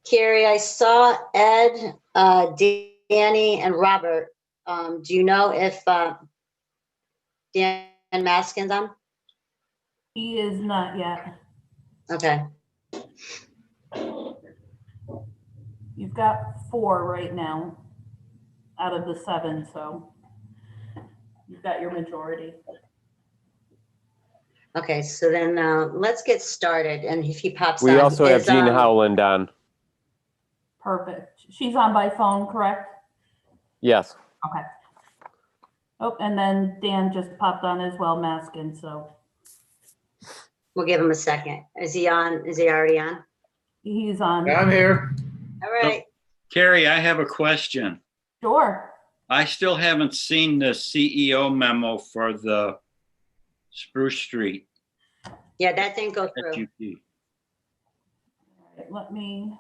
Carrie, I saw Ed, Danny, and Robert. Do you know if Dan Maskin's on? He is not yet. Okay. You've got 4 right now out of the 7, so you've got your majority. Okay, so then let's get started. And if he pops on, We also have Jean Howland on. Perfect. She's on by phone, correct? Yes. Okay. Oh, and then Dan just popped on as well, Maskin, so we'll give him a second. Is he on? Is he already on? he's on. I'm here. All right. Carrie, I have a question. Sure. I still haven't seen the CEO memo for the Spruce Street. Yeah, that didn't go through. SUP. All right, let me.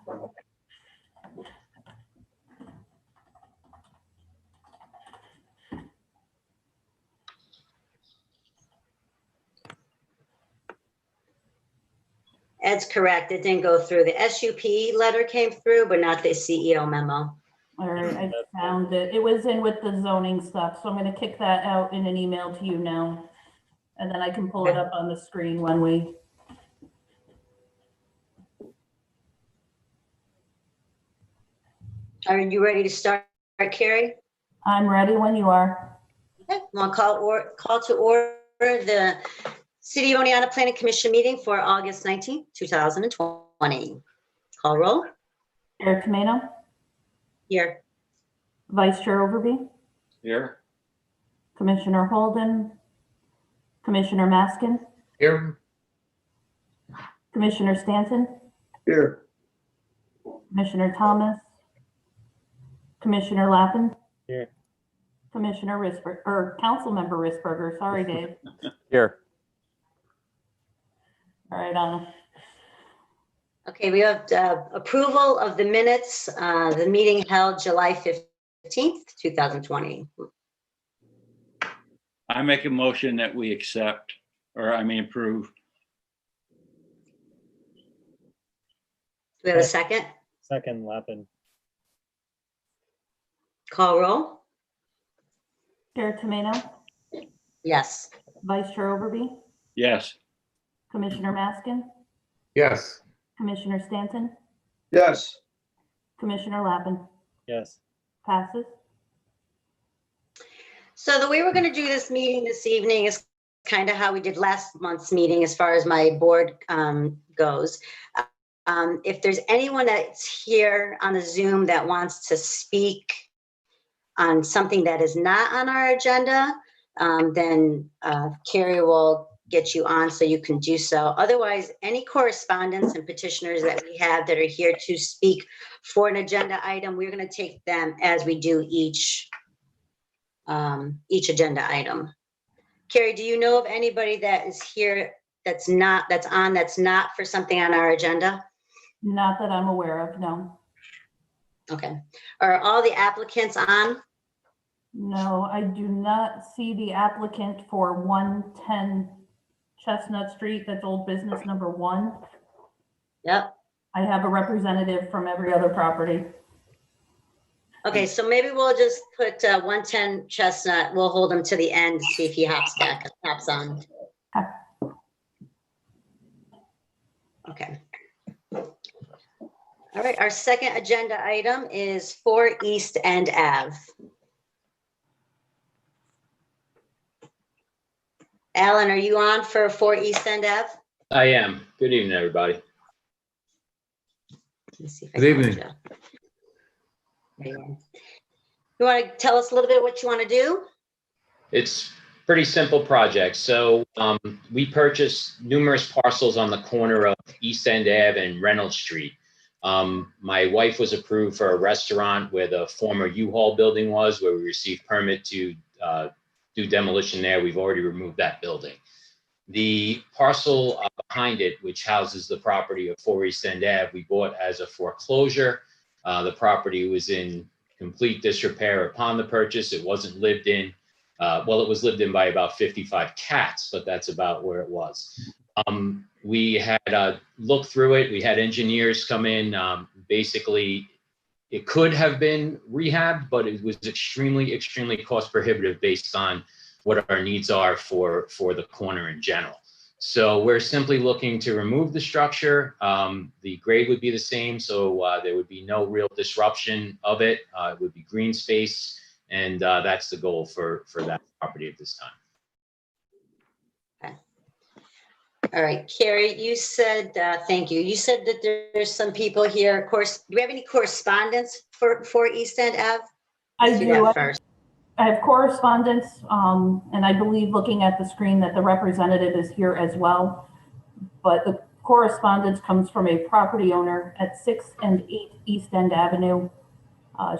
Ed's correct. It didn't go through. The SUP letter came through, but not the CEO memo. All right, I found it. It was in with the zoning stuff, so I'm going to kick that out in an email to you now. And then I can pull it up on the screen when we. Are you ready to start, Carrie? I'm ready when you are. Okay. We'll call to order the City of Oneonta Planning Commission meeting for August 19th, 2020. Call roll. Chair Tomato, Here. Vice Chair Overby, Here. Commissioner Holden, Commissioner Maskin, Here. Commissioner Stanton, Here. Commissioner Thomas, Commissioner Lappin. Here. Commissioner Risberger, or Councilmember Risberger, sorry, Dave. Here. All right, Anna. Okay, we have approval of the minutes, the meeting held July 15th, 2020. I make a motion that we accept, or I mean approve. Do we have a second? Second, Lappin. Call roll. Chair Tomato, Yes. Vice Chair Overby, Yes. Commissioner Maskin, Yes. Commissioner Stanton, Yes. Commissioner Lappin. Yes. Passes. So the way we're going to do this meeting this evening is kind of how we did last month's meeting as far as my board goes. If there's anyone that's here on the Zoom that wants to speak on something that is not on our agenda, then Carrie will get you on so you can do so. Otherwise, any correspondence and petitioners that we have that are here to speak for an agenda item, we're going to take them as we do each agenda item. Carrie, do you know of anybody that is here that's not for something on our agenda? Not that I'm aware of, no. Okay. Are all the applicants on? No, I do not see the applicant for 110 Chestnut Street, that's old business number 1. Yep. I have a representative from every other property. Okay, so maybe we'll just put 110 Chestnut. We'll hold him to the end to see if he hops on. Okay. All right, our second agenda item is 4 East End Ave. Alan, are you on for 4 East End Ave? I am. Good evening, everybody. Let me see if Good evening. There you are. You want to tell us a little bit what you want to do? It's pretty simple project. So we purchased numerous parcels on the corner of East End Ave and Reynolds Street. My wife was approved for a restaurant where the former U-Haul building was, where we received permit to do demolition there. We've already removed that building. The parcel behind it, which houses the property of 4 East End Ave, we bought as a foreclosure. The property was in complete disrepair upon the purchase. It wasn't lived in. Well, it was lived in by about 55 cats, but that's about where it was. We had looked through it. We had engineers come in, basically, it could have been rehabbed, but it was extremely, extremely cost prohibitive based on what our needs are for the corner in general. So we're simply looking to remove the structure. The grade would be the same, so there would be no real disruption of it. It would be green space, and that's the goal for that property at this time. All right, Carrie, you said, thank you. You said that there's some people here. Of course, do we have any correspondence for East End Ave? I Let's do. that first. I have correspondence, and I believe looking at the screen that the representative is here as well. But the correspondence comes from a property owner at 6 and 8 East End Avenue.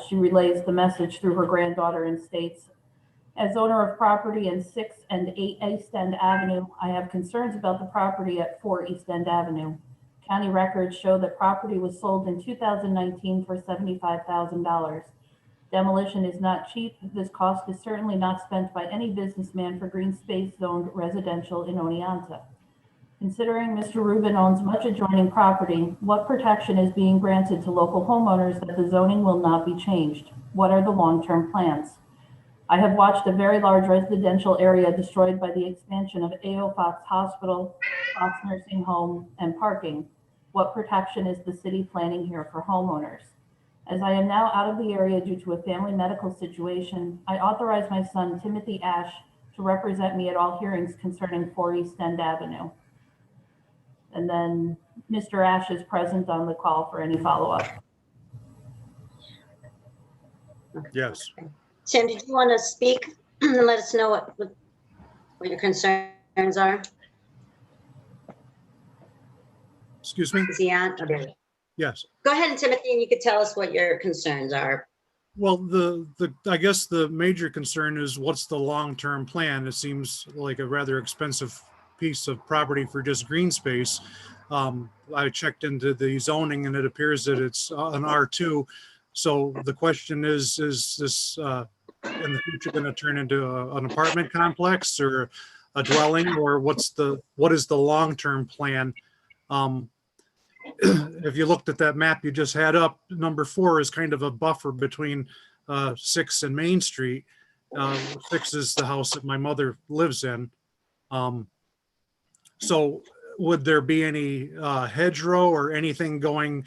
She relays the message through her granddaughter and states, as owner of property in 6 and 8 East End Avenue, I have concerns about the property at 4 East End Avenue. County records show that property was sold in 2019 for $75,000. Demolition is not cheap. This cost is certainly not spent by any businessman for green space zoned residential in Oneonta. Considering Mr. Rubin owns much adjoining property, what protection is being granted to local homeowners that the zoning will not be changed? What are the long-term plans? I have watched a very large residential area destroyed by the expansion of A.O. Fox Hospital, Fox Nursing Home, and parking. What protection is the city planning here for homeowners? As I am now out of the area due to a family medical situation, I authorize my son, Timothy Ash, to represent me at all hearings concerning 4 East End Avenue. And then Mr. Ash is present on the call for any follow-up. Yes. Tim, did you want to speak and let us know what your concerns are? Excuse me? Is he on? Oh, there he is. Yes. Go ahead, Timothy, and you could tell us what your concerns are. Well, I guess the major concern is what's the long-term plan? It seems like a rather expensive piece of property for just green space. I checked into the zoning and it appears that it's an R2. So the question is this in the future going to turn into an apartment complex or a dwelling, or what is the long-term plan? If you looked at that map you just had up, number 4 is kind of a buffer between 6 and Main Street. 6 is the house that my mother lives in. So would there be any hedgerow or anything going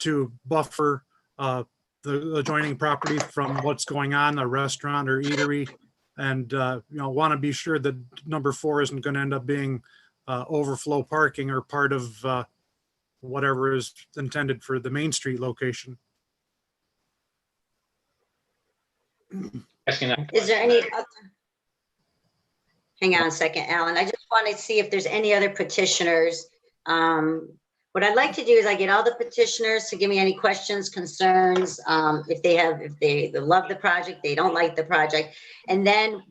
to buffer the adjoining property from what's going on, a restaurant or eatery? And want to be sure that number 4 isn't going to end up being overflow parking or part of whatever is intended for the Main Street location. Asking that Is there any other? Hang on a second, Alan. I just want to see if there's any other petitioners. What I'd like to do is I get all the petitioners to give me any questions, concerns, if they love the project, they don't like the project. And then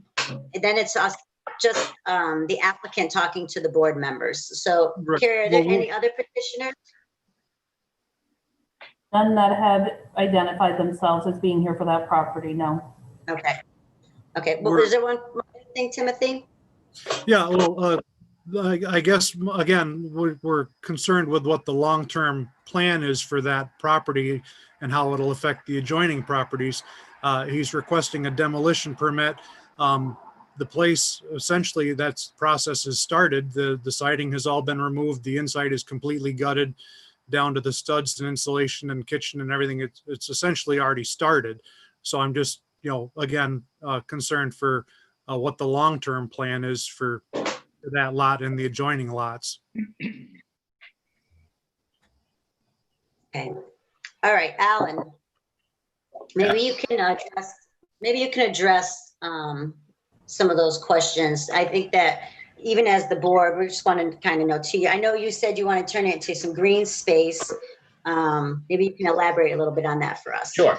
it's us, just the applicant talking to the board members. So Right. Carrie, are there Well, any other petitioners? None that have identified themselves as being here for that property, no. Okay. Okay, well, We're- is there one thing, Timothy? Yeah, well, I guess, again, we're concerned with what the long-term plan is for that property and how it'll affect the adjoining properties. He's requesting a demolition permit. The place, essentially, that process has started. The siding has all been removed. The inside is completely gutted down to the studs and insulation and kitchen and everything. It's essentially already started. So I'm just, again, concerned for what the long-term plan is for that lot and the adjoining lots. Okay. All right, Alan. Maybe you can address some of those questions. I think that even as the board, we just want to kind of know too. I know you said you want to turn it into some green space. Maybe you can elaborate a little bit on that for us. Sure.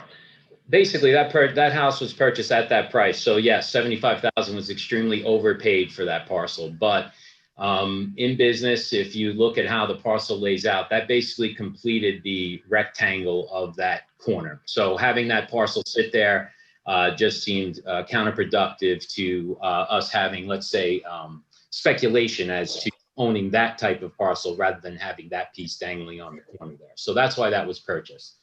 Basically, that house was purchased at that price. So yes, $75,000 was extremely overpaid for that parcel. But in business, if you look at how the parcel lays out, that basically completed the rectangle of that corner. So having that parcel sit there just seemed counterproductive to us having, let's say, speculation as to owning that type of parcel rather than having that piece dangling on the corner there. So that's why that was purchased.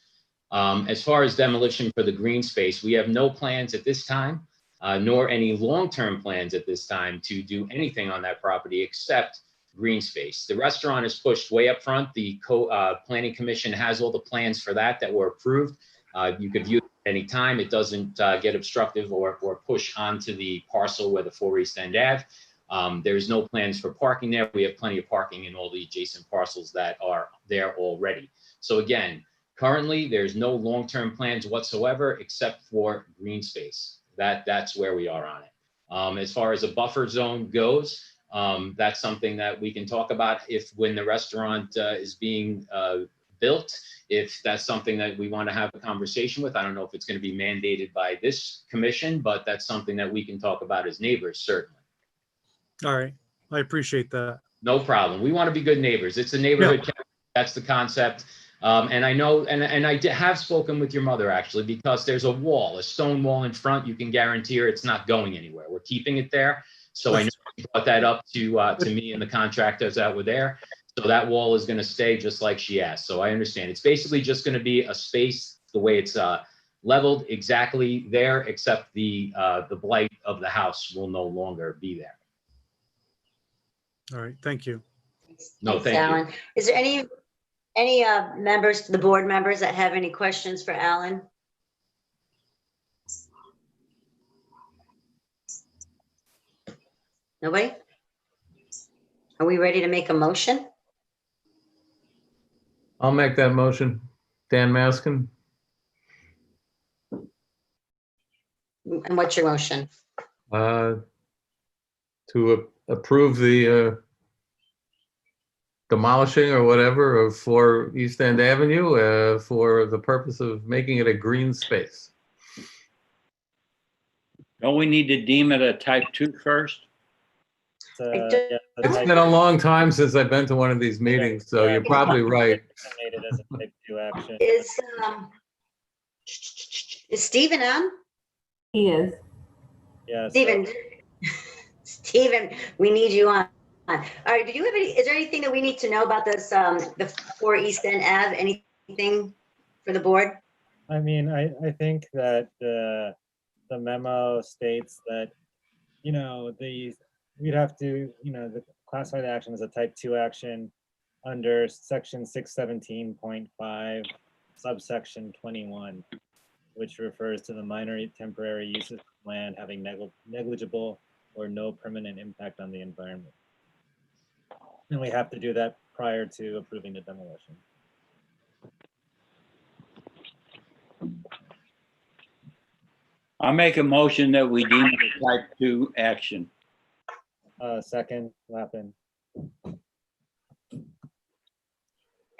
As far as demolition for the green space, we have no plans at this time, nor any long-term plans at this time to do anything on that property except green space. The restaurant is pushed way up front. The planning commission has all the plans for that were approved. You could view it at any time. It doesn't get obstructive or push onto the parcel where the 4 East End Ave. There's no plans for parking there. We have plenty of parking in all the adjacent parcels that are there already. So again, currently, there's no long-term plans whatsoever except for green space. That's where we are on it. As far as a buffer zone goes, that's something that we can talk about when the restaurant is being built. If that's something that we want to have a conversation with, I don't know if it's going to be mandated by this commission, but that's something that we can talk about as neighbors, certainly. All right, I appreciate that. No problem. We want to be good neighbors. It's a neighborhood. Yeah. That's the concept. And I know, and I have spoken with your mother actually, because there's a stone wall in front. You can guarantee her it's not going anywhere. We're keeping it there. So I know you brought that up to me and the contractors that were there. So that wall is going to stay just like she asked. So I understand. It's basically just going to be a space the way it's leveled exactly there, except the blight of the house will no longer be there. All right, thank you. No, Thanks, thank you. Alan. Is there any members, the board members that have any questions for Alan? Nobody? Are we ready to make a motion? I'll make that motion. Dan Maskin. And what's your motion? To approve the demolishing or whatever of 4 East End Avenue for the purpose of making it a green space. Don't we need to deem it a type 2 first? It's been a long time since I've been to one of these meetings, so you're probably right. Made it as a type 2 action. Is Stephen on? He is. Yeah. Stephen, we need you on. All right, do you have is there anything that we need to know about this, the 4 East End Ave, anything for the board? I mean, I think that the memo states that, we'd have to, classify the action as a type 2 action under section 617.5, subsection 21, which refers to the minor temporary uses of land having negligible or no permanent impact on the environment. And we have to do that prior to approving the demolition. I'll make a motion that we deem it a type 2 action. Second, Lappin.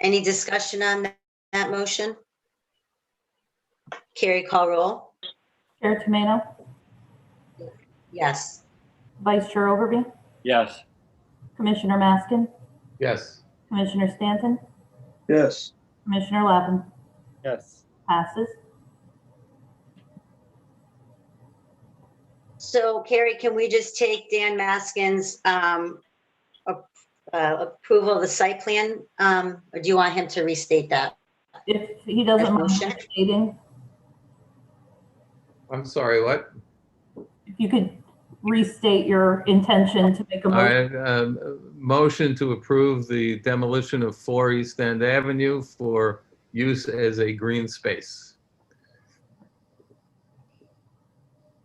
Any discussion on that motion? Carrie, call roll. Chair Tomato, Yes. Vice Chair Overby, Yes. Commissioner Maskin, Yes. Commissioner Stanton, yes, Commissioner Lappin. Yes. Passes. So Carrie, can we just take Dan Maskin's approval of the site plan? Or do you want him to restate that? If he doesn't mind Motion. stating, I'm sorry, what? if you could restate your intention to make a All motion. right, motion to approve the demolition of 4 East End Avenue for use as a green space.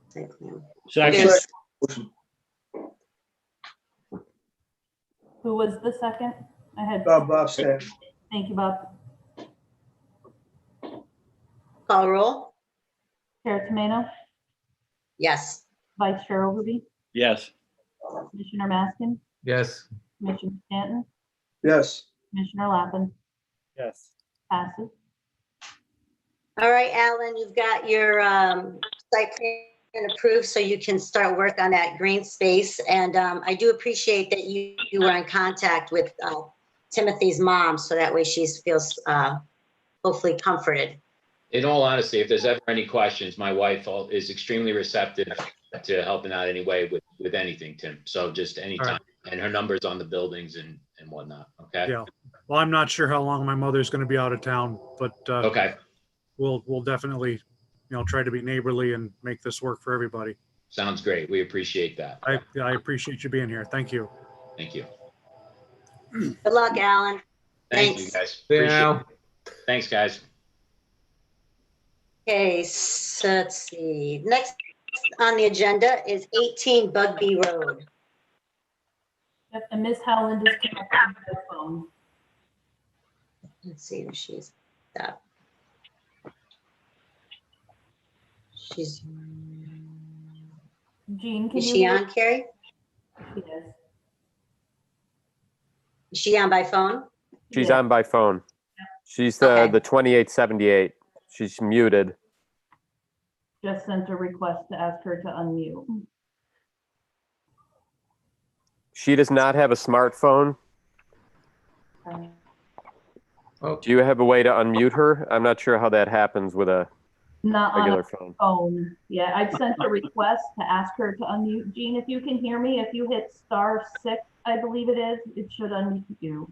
Site plan. Second. Yes. Who was the second? I had, Bob Stan, thank you, Bob. Call roll. Chair Tomato, Yes. Vice Chair Overby, Yes. Commissioner Maskin, Yes. Commissioner Stanton, yes, Commissioner Lappin. Yes. Passes. All right, Alan, you've got your site plan approved, so you can start work on that green space. And I do appreciate that you were in contact with Timothy's mom, so that way she feels hopefully comforted. In all honesty, if there's ever any questions, my wife is extremely receptive to helping out anyway with anything, Tim. So just anytime. and her number's on the buildings and whatnot. Okay. Yeah. Well, I'm not sure how long my mother's going to be out of town, but Okay. we'll definitely, try to be neighborly and make this work for everybody. Sounds great. We appreciate that. I appreciate you being here. Thank you. Thank you. Good luck, Alan. Thank you, Thanks. guys. See you Appreciate now. it. Thanks, guys. Okay, so let's see. Next on the agenda is 18 Bugby Road. Yep, and Ms. Howland is connected to the phone. Let's see if she's up. She's, Jean, can is you she hear? on, Carrie? She is. Is she on by phone? She's Yeah. on by phone. She's Okay. the 2878. She's muted. Just sent a request to ask her to unmute. She does not have a smartphone. Oh, Do you have a way to unmute her? I'm not sure how that happens with a Not on regular a phone. phone. Yeah, I sent a request to ask her to unmute. Jean, if you can hear me, if you hit *6, I believe it is, it should unmute you.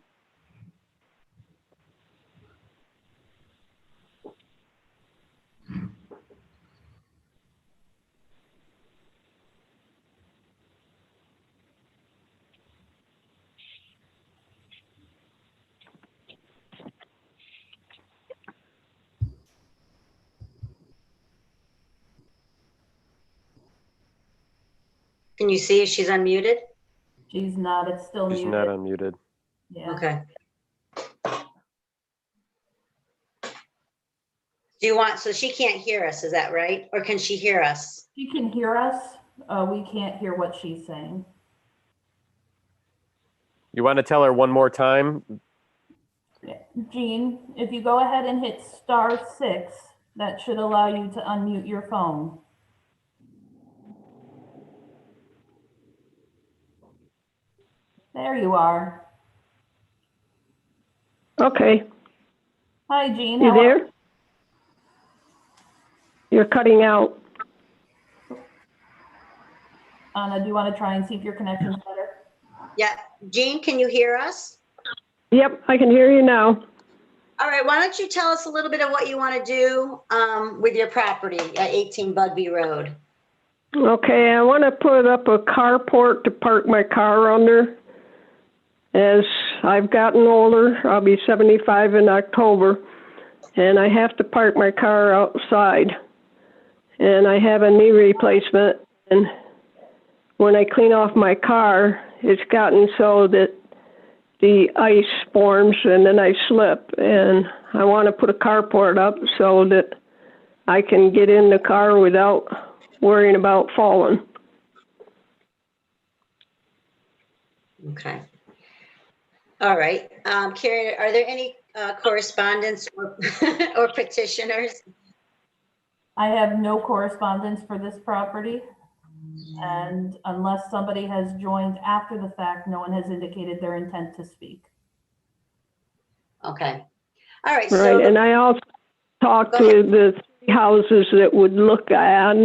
Can you see if she's unmuted? She's not, it's still She's muted. not unmuted. Yeah. Okay. Do you want, so she can't hear us, is that right? Or can she hear us? She can hear us. We can't hear what she's saying. You want to tell her one more time? Jean, if you go ahead and hit *6, that should allow you to unmute your phone. There you are. Okay, Hi, Jean. you How are there? You're cutting out. Anna, do you want to try and see if your connection's better? Yeah, Jean, can you hear us? Yep, I can hear you now. All right, why don't you tell us a little bit of what you want to do with your property at 18 Bugby Road? Okay, I want to put up a carport to park my car under. As I've gotten older, I'll be 75 in October, and I have to park my car outside. And I have a knee replacement, and when I clean off my car, it's gotten so that the ice forms and then I slip, and I want to put a carport up so that I can get in the car without worrying about falling. Okay. All right. Carrie, are there any correspondence or or petitioners? I have no correspondence for this property. And unless somebody has joined after the fact, no one has indicated their intent to speak. Okay. All right. Right, So and I also talked Go with the three houses that would look at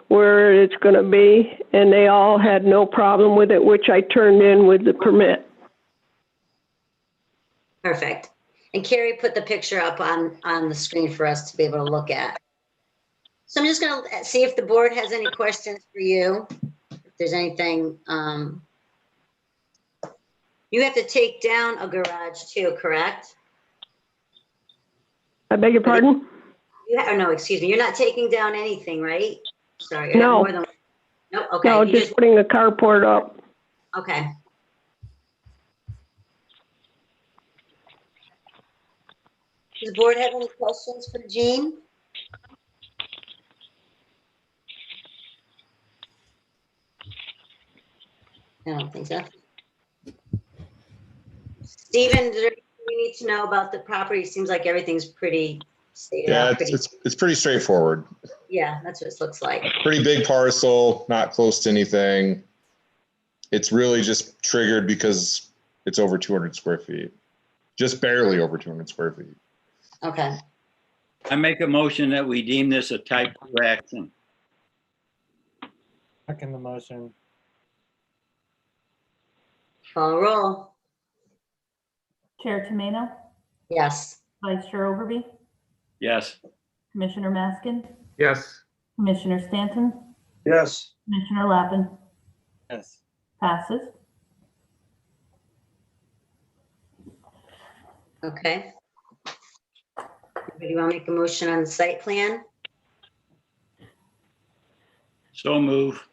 where it's going to be, and they all had no problem with it, which I turned in with the permit. perfect. And Carrie put the picture up on the screen for us to be able to look at. So I'm just going to see if the board has any questions for you. If there's anything, you have to take down a garage too, correct? I beg your pardon? Oh, no, excuse me. You're not taking down anything, right? Sorry. No. More than, no, okay. No, You just putting a carport up. okay. Does the board have any questions for Jean? I don't think so. Steven, is there anything we need to know about the property? Seems like everything's pretty stated Yeah, out. Pretty, it's pretty straightforward. yeah, that's what it looks like. Pretty big parcel, not close to anything. It's really just triggered because it's over 200 square feet. Just barely over 200 square feet. Okay. I make a motion that we deem this a type 2 action. Second the motion. Call roll. Chair Tomeno, Yes. Vice Chair Overby, Yes. Commissioner Maskin, Yes. Commissioner Stanton, Yes. Commissioner Lappin. Yes. Passes. Okay. Anybody want to make a motion on the site plan? So move.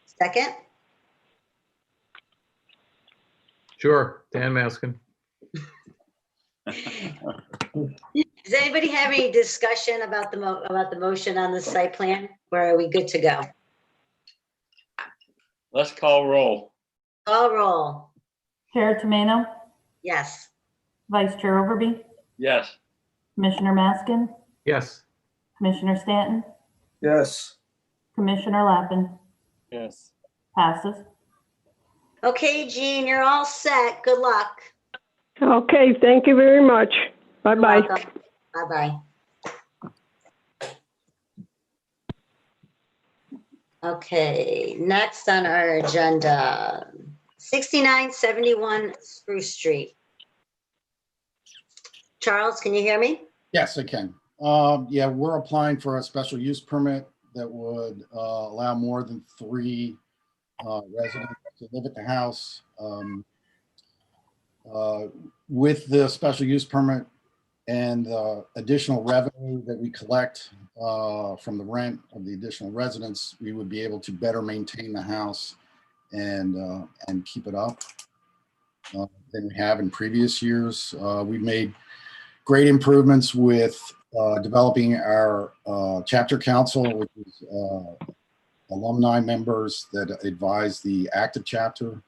Second? Sure. Dan Maskin. Does anybody have any discussion about the motion on the site plan? Or are we good to go? Let's call roll. Call roll. Chair Tomeno, Yes. Vice Chair Overby, Yes. Commissioner Maskin, Yes. Commissioner Stanton, Yes. Commissioner Lappin. Yes. Passes. Okay, Jean, you're all set. Good luck. Okay, thank you very much. You're Bye-bye. welcome. Bye-bye. Okay, next on our agenda, 6971 Spruce Street. Charles, can you hear me? Yes, I can. Yeah, we're applying for a special use permit that would allow more than 3 residents to live at the house. With the special use permit and additional revenue that we collect from the rent of the additional residents, we would be able to better maintain the house and keep it up than we have in previous years. We've made great improvements with developing our chapter council, which is alumni members that advise the active chapter,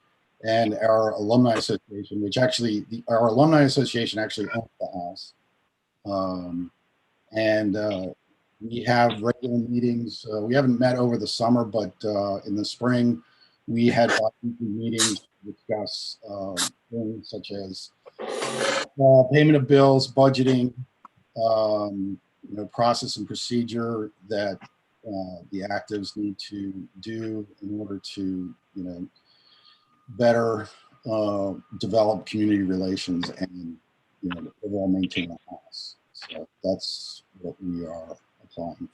and our alumni association, which actually, our alumni association actually owns the house. We have regular meetings. We haven't met over the summer, but in the spring, we had bi-weekly meetings to discuss things such as payment of bills, budgeting, process and procedure that the actives need to do in order to, better develop community relations and, overall maintain the house. So that's what we are applying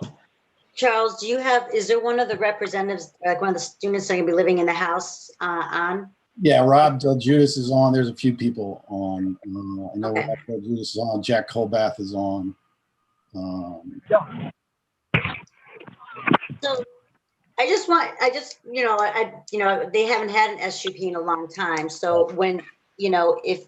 for. Charles, is there one of the representatives, like one of the students that are gonna be living in the house on? Yeah, Rob Del Judas is on. There's a few people on. I know Okay. Rob Del Judas is on. Jack Colbath is on. So they haven't had an SUP in a long time. So when, if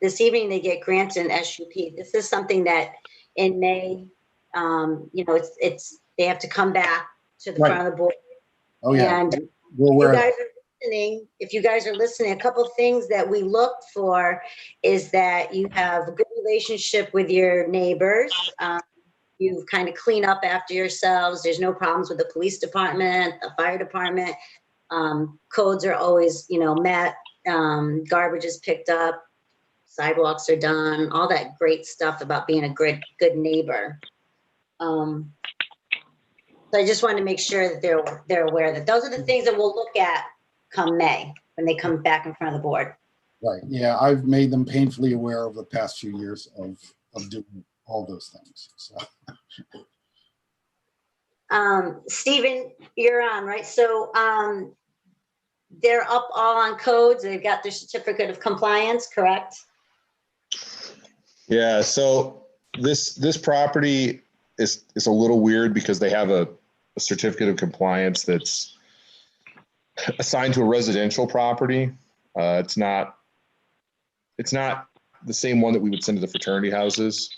this evening they get granted an SUP, this is something that in May, they have to come back to the front of the board. Oh, yeah. And We're aware of that. if you guys are listening, a couple of things that we look for is that you have a good relationship with your neighbors. You kind of clean up after yourselves. There's no problems with the police department, the fire department. Codes are always, met. Garbage is picked up. Sidewalks are done. All that great stuff about being a good neighbor. So I just wanted to make sure that they're aware that those are the things that we'll look at come May when they come back in front of the board. Right. Yeah, I've made them painfully aware over the past few years of doing all those things. So. Stephen, you're on, right? So they're up all on codes. They've got their certificate of compliance, correct? Yeah, so this property is a little weird because they have a certificate of compliance that's assigned to a residential property. It's not the same one that we would send to the fraternity houses.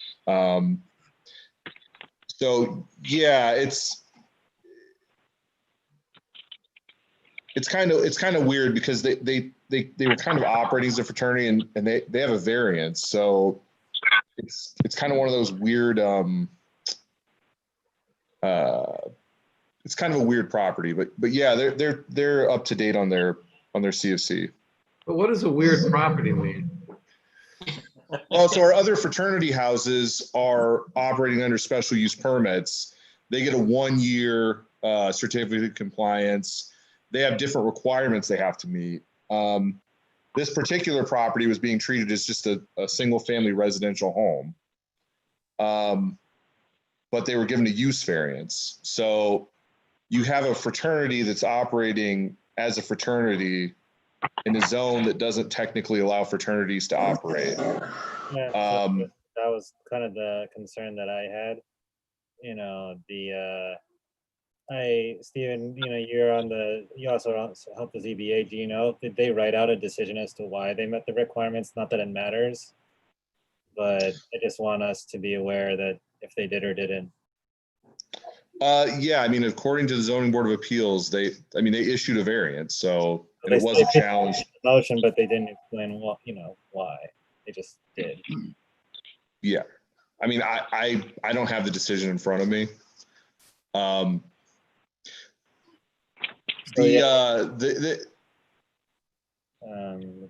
So yeah, it's kind of weird because they were kind of operating as a fraternity and they have a variance. So it's kind of one of those weird, it's kind of a weird property, but yeah, they're up to date on their CFC. But what does a weird property mean? Well, so our other fraternity houses are operating under special use permits. They get a 1-year certificate of compliance. They have different requirements they have to meet. This particular property was being treated as just a single family residential home. But they were given a use variance. So you have a fraternity that's operating as a fraternity in a zone that doesn't technically allow fraternities to operate. Yeah, so that was kind of the concern that I had. You know, Stephen, you know, you also helped the ZBA. Do you know, did they write out a decision as to why they met the requirements? Not that it matters, but I just want us to be aware that if they did or didn't. Yeah, I mean, according to the Zoning Board of Appeals, they issued a variance, so and it wasn't challenged. Motion, but they didn't explain what, you know, why. They just did. Yeah, I mean, I don't have the decision in front of me. The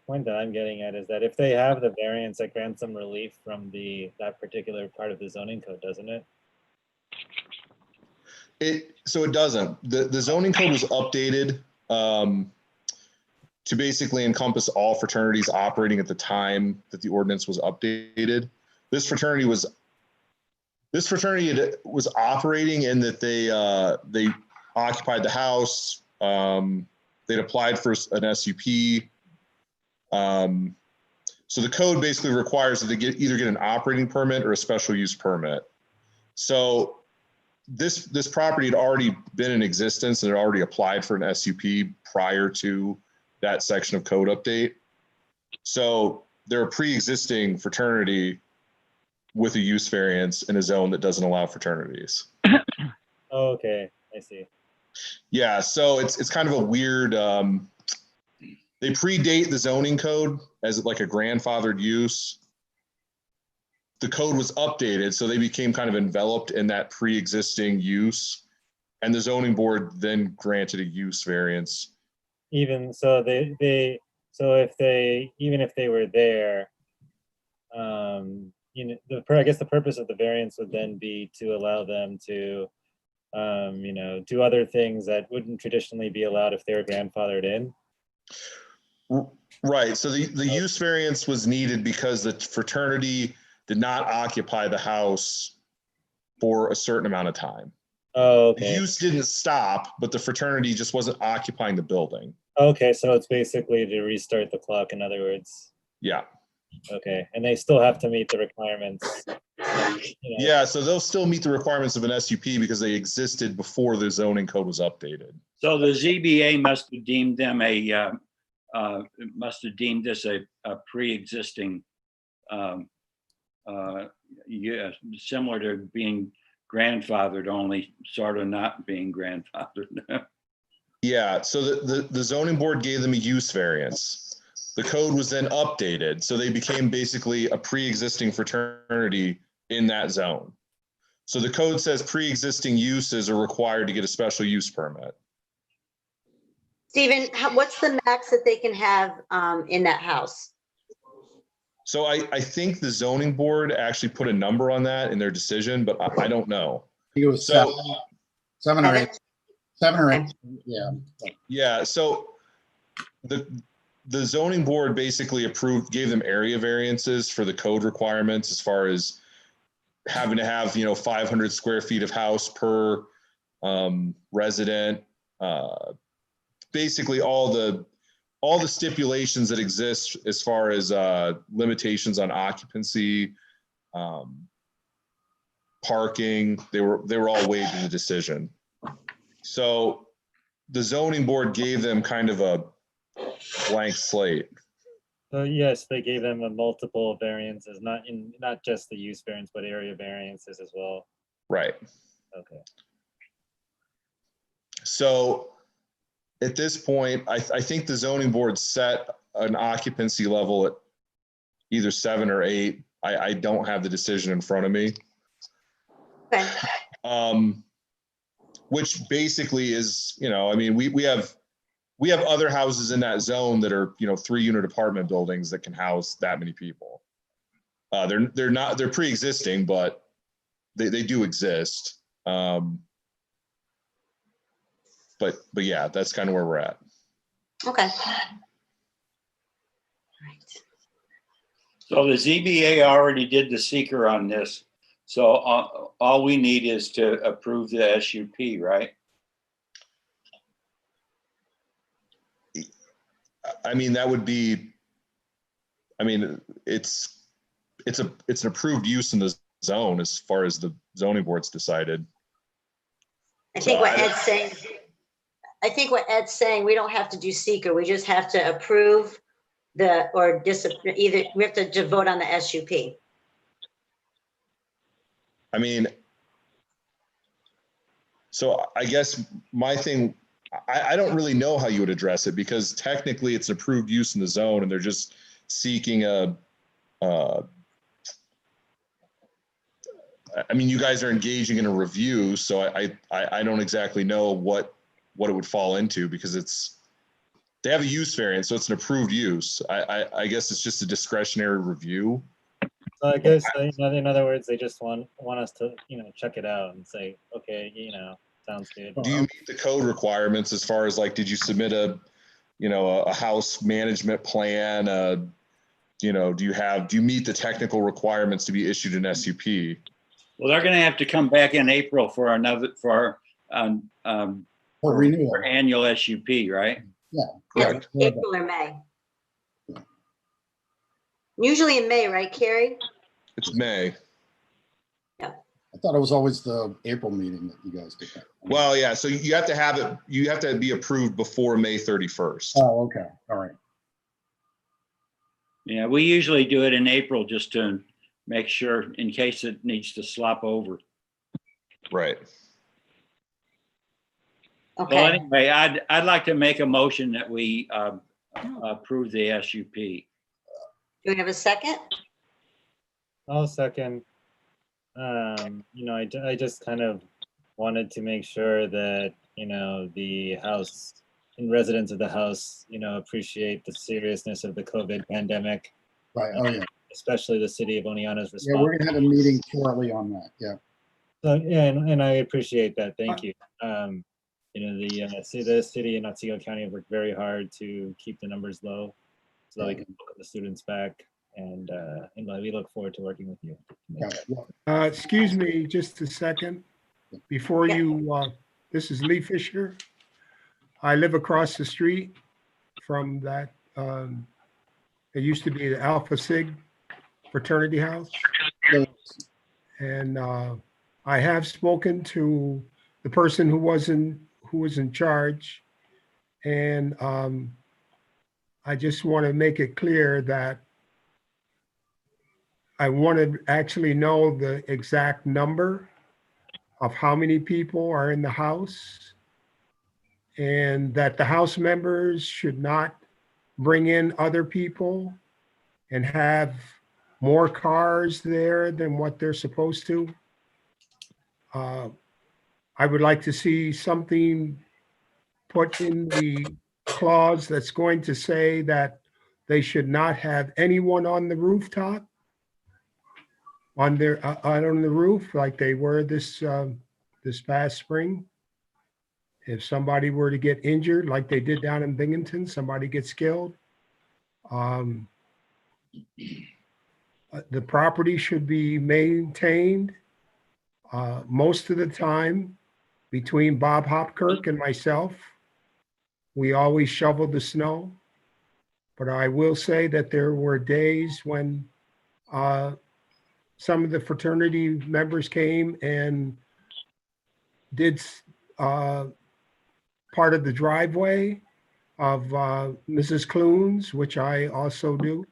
point that I'm getting at is that if they have the variance, that grants them relief from that particular part of the zoning code, doesn't it? So it doesn't. The zoning code was updated to basically encompass all fraternities operating at the time that the ordinance was updated. This fraternity was operating in that they occupied the house. They'd applied for an SUP. So the code basically requires that they either get an operating permit or a special use permit. So this property had already been in existence and had already applied for an SUP prior to that section of code update. So they're a pre-existing fraternity with a use variance in a zone that doesn't allow fraternities. Okay, I see. Yeah, so it's kind of a weird, they predate the zoning code as like a grandfathered use. The code was updated, so they became kind of enveloped in that pre-existing use. And the zoning board then granted a use variance. Even so, even if they were there, you know, I guess the purpose of the variance would then be to allow them to, you know, do other things that wouldn't traditionally be allowed if they were grandfathered in. Right. So the use variance was needed because the fraternity did not occupy the house for a certain amount of time. Oh, okay. The use didn't stop, but the fraternity just wasn't occupying the building. Okay, so it's basically to restart the clock, in other words. Yeah. Okay, and they still have to meet the requirements. You know. Yeah, so they'll still meet the requirements of an SUP because they existed before the zoning code was updated. So the ZBA must have deemed them this a pre-existing, yeah, similar to being grandfathered, only sort of not being grandfathered. Yeah, so the zoning board gave them a use variance. The code was then updated, so they became basically a pre-existing fraternity in that zone. So the code says pre-existing uses are required to get a special use permit. Stephen, what's the max that they can have in that house? So I think the zoning board actually put a number on that in their decision, but I don't know. I think it was So, seven or eight. 7 or 8, yeah. Yeah, so the zoning board basically gave them area variances for the code requirements as far as having to have, 500 square feet of house per resident. Basically all the stipulations that exist as far as limitations on occupancy, parking, they were all waived in the decision. So the zoning board gave them kind of a blank slate. So yes, they gave them a multiple variances, not just the use variance, but area variances as well. Right. Okay. So at this point, I think the zoning board set an occupancy level at either 7 or 8. I don't have the decision in front of me. Okay. Which basically is, we have other houses in that zone that are, 3-unit apartment buildings that can house that many people. They're pre-existing, but they do exist. but yeah, that's kind of where we're at. Okay. So the ZBA already did the seeker on this. So all we need is to approve the SUP, right? I mean, that would be, I mean, it's an approved use in the zone as far as the zoning board's decided. I think what Ed's saying, we don't have to do seeker. We just have to approve either we have to vote on the SUP. I mean, so I guess my thing, I don't really know how you would address it because technically it's approved use in the zone and they're just seeking I mean, you guys are engaging in a review, so I don't exactly know what it would fall into because they have a use variance, so it's an approved use. I guess it's just a discretionary review. So I guess, in other words, they just want us to, check it out and say, okay, sounds good. Do you meet the code requirements as far as like, did you submit a house management plan? Do you meet the technical requirements to be issued an SUP? Well, they're going to have to come back in April for renewal. for annual SUP, right? Yeah. Correct. April or May. Usually in May, right, Carrie? It's May. I thought it was always the April meeting that you guys did that. Well, yeah, so you have to be approved before May 31st. Oh, okay. All right. Yeah, we usually do it in April just to make sure in case it needs to slop over. Right. Okay. Well, anyway, I'd like to make a motion that we approve the SUP. Do we have a second? I'll second. I just kind of wanted to make sure that, the house and residents of the house, appreciate the seriousness of the COVID pandemic. Right. Oh, yeah. Especially the city of Oneonta's response. Yeah, we're gonna have a meeting shortly on that. Yeah. So, yeah, and I appreciate that. Thank you. The city and Otsego County have worked very hard to keep the numbers low so that we can look at the students back. And we look forward to working with you. Excuse me, just a second. Before this is Lee Fisher. I live across the street from that. It used to be the Alpha Sig fraternity house. And I have spoken to the person who was in charge. And I just want to make it clear that I want to actually know the exact number of how many people are in the house, and that the house members should not bring in other people and have more cars there than what they're supposed to. I would like to see something put in the clause that's going to say that they should not have anyone on the rooftop, on the roof like they were this past spring. If somebody were to get injured like they did down in Binghamton, somebody gets killed. The property should be maintained most of the time between Bob Hopkirk and myself. We always shoveled the snow, but I will say that there were days when some of the fraternity members came and did part of the driveway of Mrs. Clunes, which I also do.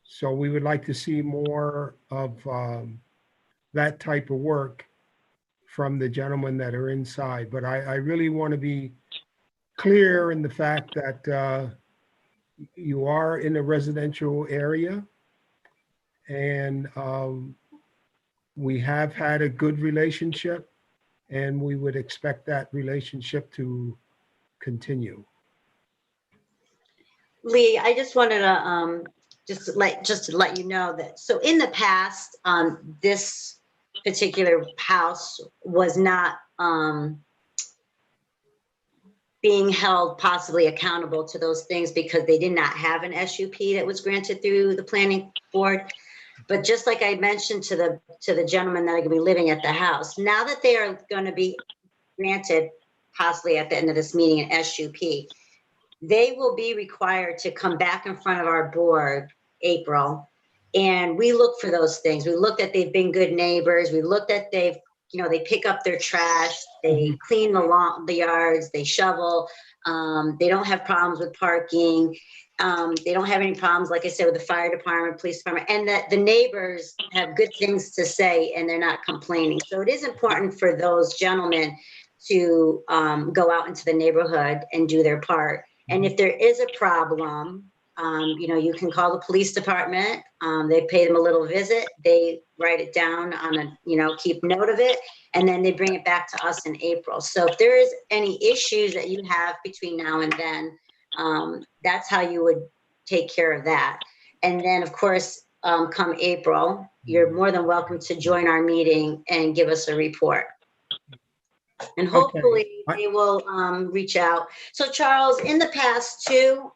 So we would like to see more of that type of work from the gentlemen that are inside. But I really want to be clear in the fact that you are in a residential area, and we have had a good relationship, and we would expect that relationship to continue. Lee, I just wanted to just to let you know that, so in the past, this particular house was not being held possibly accountable to those things because they did not have an SUP that was granted through the planning board. But just like I mentioned to the gentlemen that are gonna be living at the house, now that they are gonna be granted possibly at the end of this meeting an SUP, they will be required to come back in front of our board, April, and we look for those things. We look that they've been good neighbors. We look that they've, you know, they pick up their trash, they clean the yards, they shovel. They don't have problems with parking. They don't have any problems, like I said, with the fire department, police department, and that the neighbors have good things to say and they're not complaining. So it is important for those gentlemen to go out into the neighborhood and do their part. And if there is a problem, you know, you can call the police department. They pay them a little visit. They write it down on a, you know, keep note of it, and then they bring it back to us in April. So if there is any issues that you have between now and then, that's how you would take care of that. And then, of course, come April, you're more than welcome to join our meeting and give us a report. And hopefully they will reach out. So Charles, in the past too,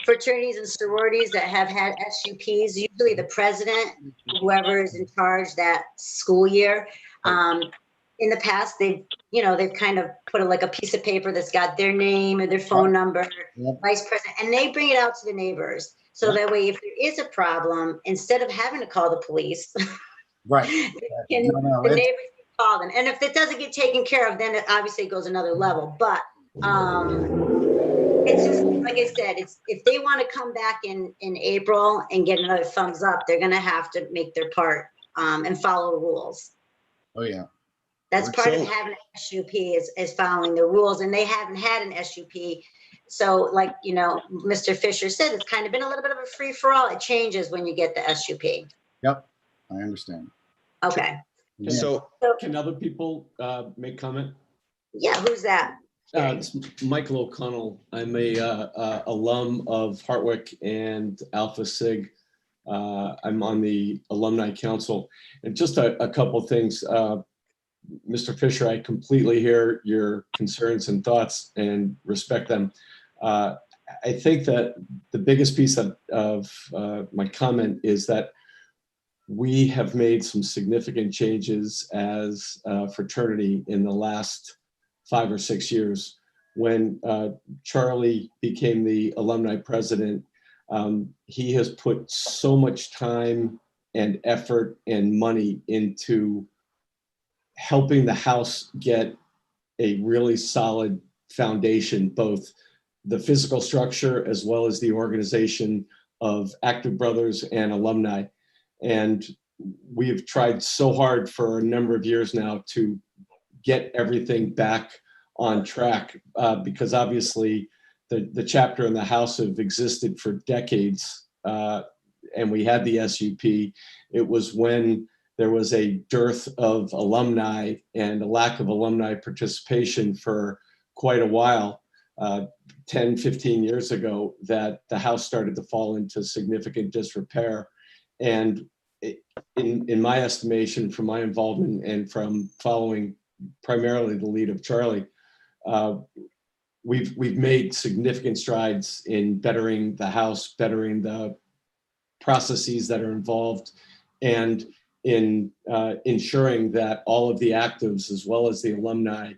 fraternities and sororities that have had SUPs, usually the president, whoever is in charge that school year, in the past, they've kind of put like a piece of paper that's got their name and their phone number, vice president, and they bring it out to the neighbors. So that way, if there is a problem, instead of having to call the police, Right. the neighbors can call them. And if it doesn't get taken care of, then it obviously goes another level. But it's just, like I said, it's if they want to come back in April and get another thumbs up, they're going to have to make their part and follow rules. Oh, yeah. That's part of having an SUP is following the rules, and they haven't had an SUP. So like, you know, Mr. Fisher said, it's kind of been a little bit of a free for all. It changes when you get the SUP. Yep, I understand. Okay. So Can other people make comment? Yeah, who's that? It's Michael O'Connell. I'm a alum of Hartwick and Alpha Sig. I'm on the alumni council. And just a couple things. Mr. Fisher, I completely hear your concerns and thoughts and respect them. I think that the biggest piece of my comment is that we have made some significant changes as a fraternity in the last 5 or 6 years. When Charlie became the alumni president, he has put so much time and effort and money into helping the house get a really solid foundation, both the physical structure as well as the organization of Active Brothers and alumni. And we've tried so hard for a number of years now to get everything back on track because obviously the chapter and the house have existed for decades and we had the SUP. It was when there was a dearth of alumni and a lack of alumni participation for quite a while, 10, 15 years ago, that the house started to fall into significant disrepair. And in my estimation, from my involvement and from following primarily the lead of Charlie, we've made significant strides in bettering the house, bettering the processes that are involved, and in ensuring that all of the actives as well as the alumni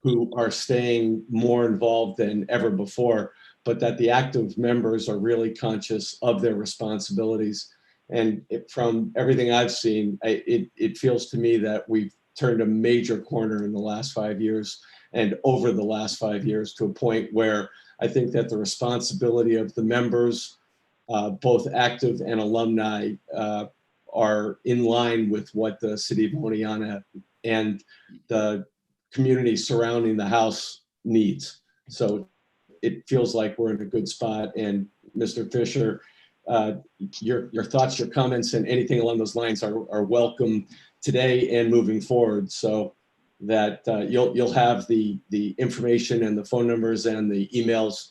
who are staying more involved than ever before, but that the active members are really conscious of their responsibilities. And from everything I've seen, it feels to me that we've turned a major corner in the last 5 years and over the last 5 years to a point where I think that the responsibility of the members, both active and alumni, are in line with what the city of Oneonta and the community surrounding the house needs. So it feels like we're in a good spot. And Mr. Fisher, your thoughts, your comments, and anything along those lines are welcome today and moving forward, so that you'll have the information and the phone numbers and the emails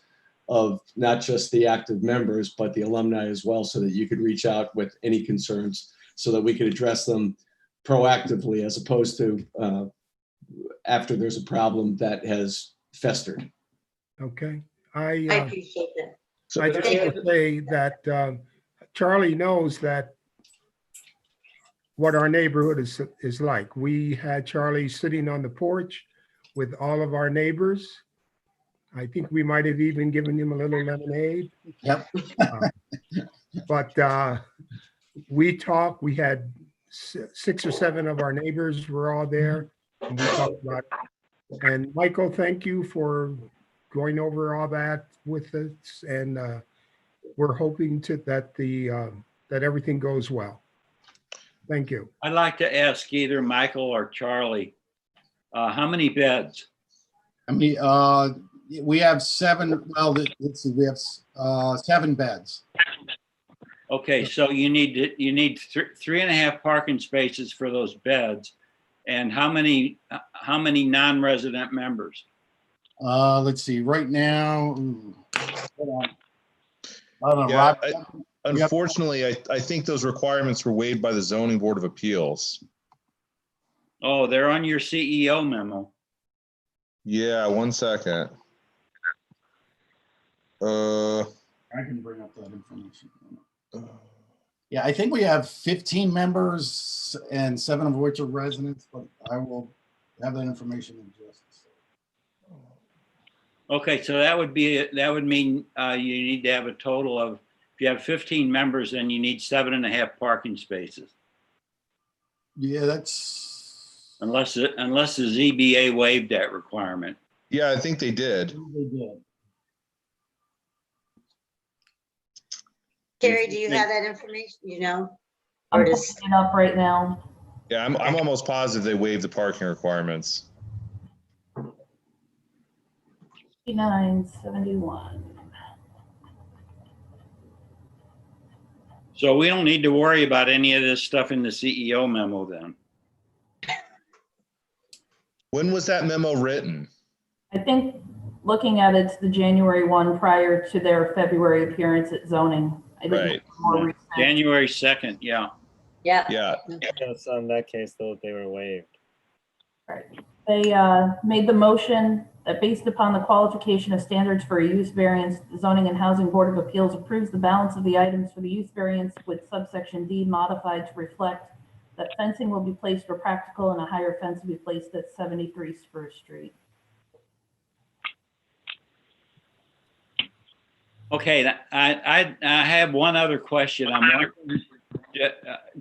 of not just the active members, but the alumni as well, so that you could reach out with any concerns so that we could address them proactively as opposed to after there's a problem that has festered. Okay. I I appreciate that. So just want to say that Charlie knows that what our neighborhood is like. We had Charlie sitting on the porch with all of our neighbors. I think we might have even given him a little lemonade. Yep. But we talked, we had 6 or 7 of our neighbors were all there. And we talked about it. And Michael, thank you for going over all that with us. And we're hoping that everything goes well. Thank you. I'd like to ask either Michael or Charlie, how many beds? I mean, we have 7, well, let's see, we have 7 beds. Okay, so you need 3.5 parking spaces for those beds. And how many non-resident members? Let's see, right now, hold on. I don't know, Yeah, Rob, unfortunately, I think those requirements were waived by the zoning board of appeals. Oh, they're on your CEO memo. Yeah, 1 second. I can bring up that information. Yeah, I think we have 15 members and 7 of which are residents, but I will have that information in just a second. Okay, so that would mean you need to have a total of, if you have 15 members, then you need 7.5 parking spaces. Yeah, that's. Unless the ZBA waived that requirement. Yeah, I think they did. They did. Carrie, do you have that information? You know? I'm Or pulling does, it up right now. Yeah, I'm almost positive they waived the parking requirements. 5971. So we don't need to worry about any of this stuff in the CEO memo then. When was that memo written? I think looking at it's the January 1 prior to their February appearance at zoning. I think Right. it's more recent. January 2nd, yeah. yeah. Yeah, So in that case, though, they were waived. Right. They made the motion that based upon the qualification of standards for a use variance, the Zoning and Housing Board of Appeals approves the balance of the items for the use variance with subsection D modified to reflect that fencing will be placed where practical and a higher fence will be placed at 73 Spruce Street. Okay, I have one other question. I'm wondering,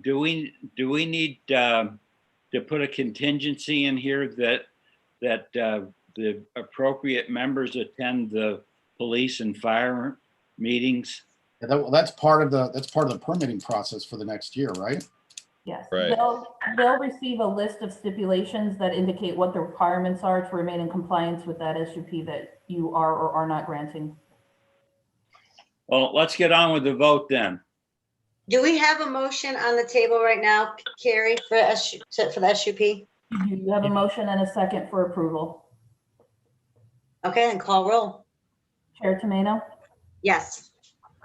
do we need to put a contingency in here that the appropriate members attend the police and fire meetings? Yeah, that's part of the permitting process for the next year, right? Yes, Right. they'll receive a list of stipulations that indicate what the requirements are to remain in compliance with that SUP that you are or are not granting. Well, let's get on with the vote then. Do we have a motion on the table right now, Carrie, for the SUP? You have a motion and a second for approval. Okay, and call roll. Chair Tomano, Yes.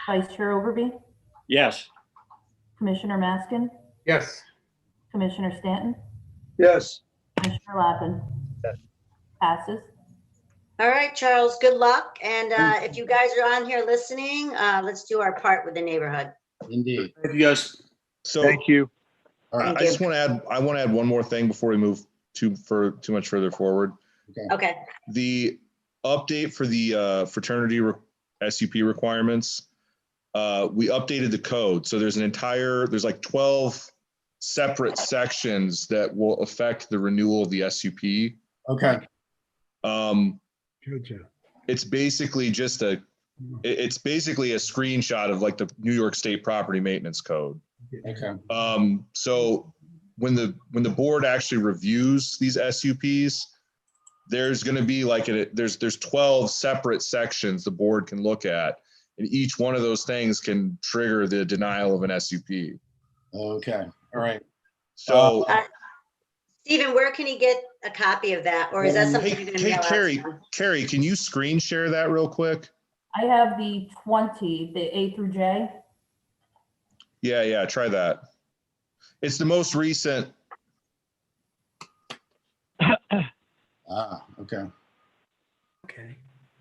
Vice Chair Overby, Yes. Commissioner Maskin, Yes. Commissioner Stanton, Yes. Commissioner Lappin. Yes. Passes. All right, Charles, good luck. And if you guys are on here listening, let's do our part with the neighborhood. Indeed. Yes. so you. All right. Thank I just want to add one more thing before we move too much further forward. Okay. The update for the fraternity SUP requirements, we updated the code. So there's like 12 separate sections that will affect the renewal of the SUP. Okay. Gotcha. It's basically a screenshot of like the New York State Property Maintenance Code. Okay. So when the board actually reviews these SUPs, there's going to be like there's 12 separate sections the board can look at, and each one of those things can trigger the denial of an SUP. Okay. All right. So Stephen, where can he get a copy of that? Or is that something you're going to mail out to him? Carrie, can you screen share that real quick? I have the 20, the A through J. Yeah, try that. It's the most recent. Okay. Okay.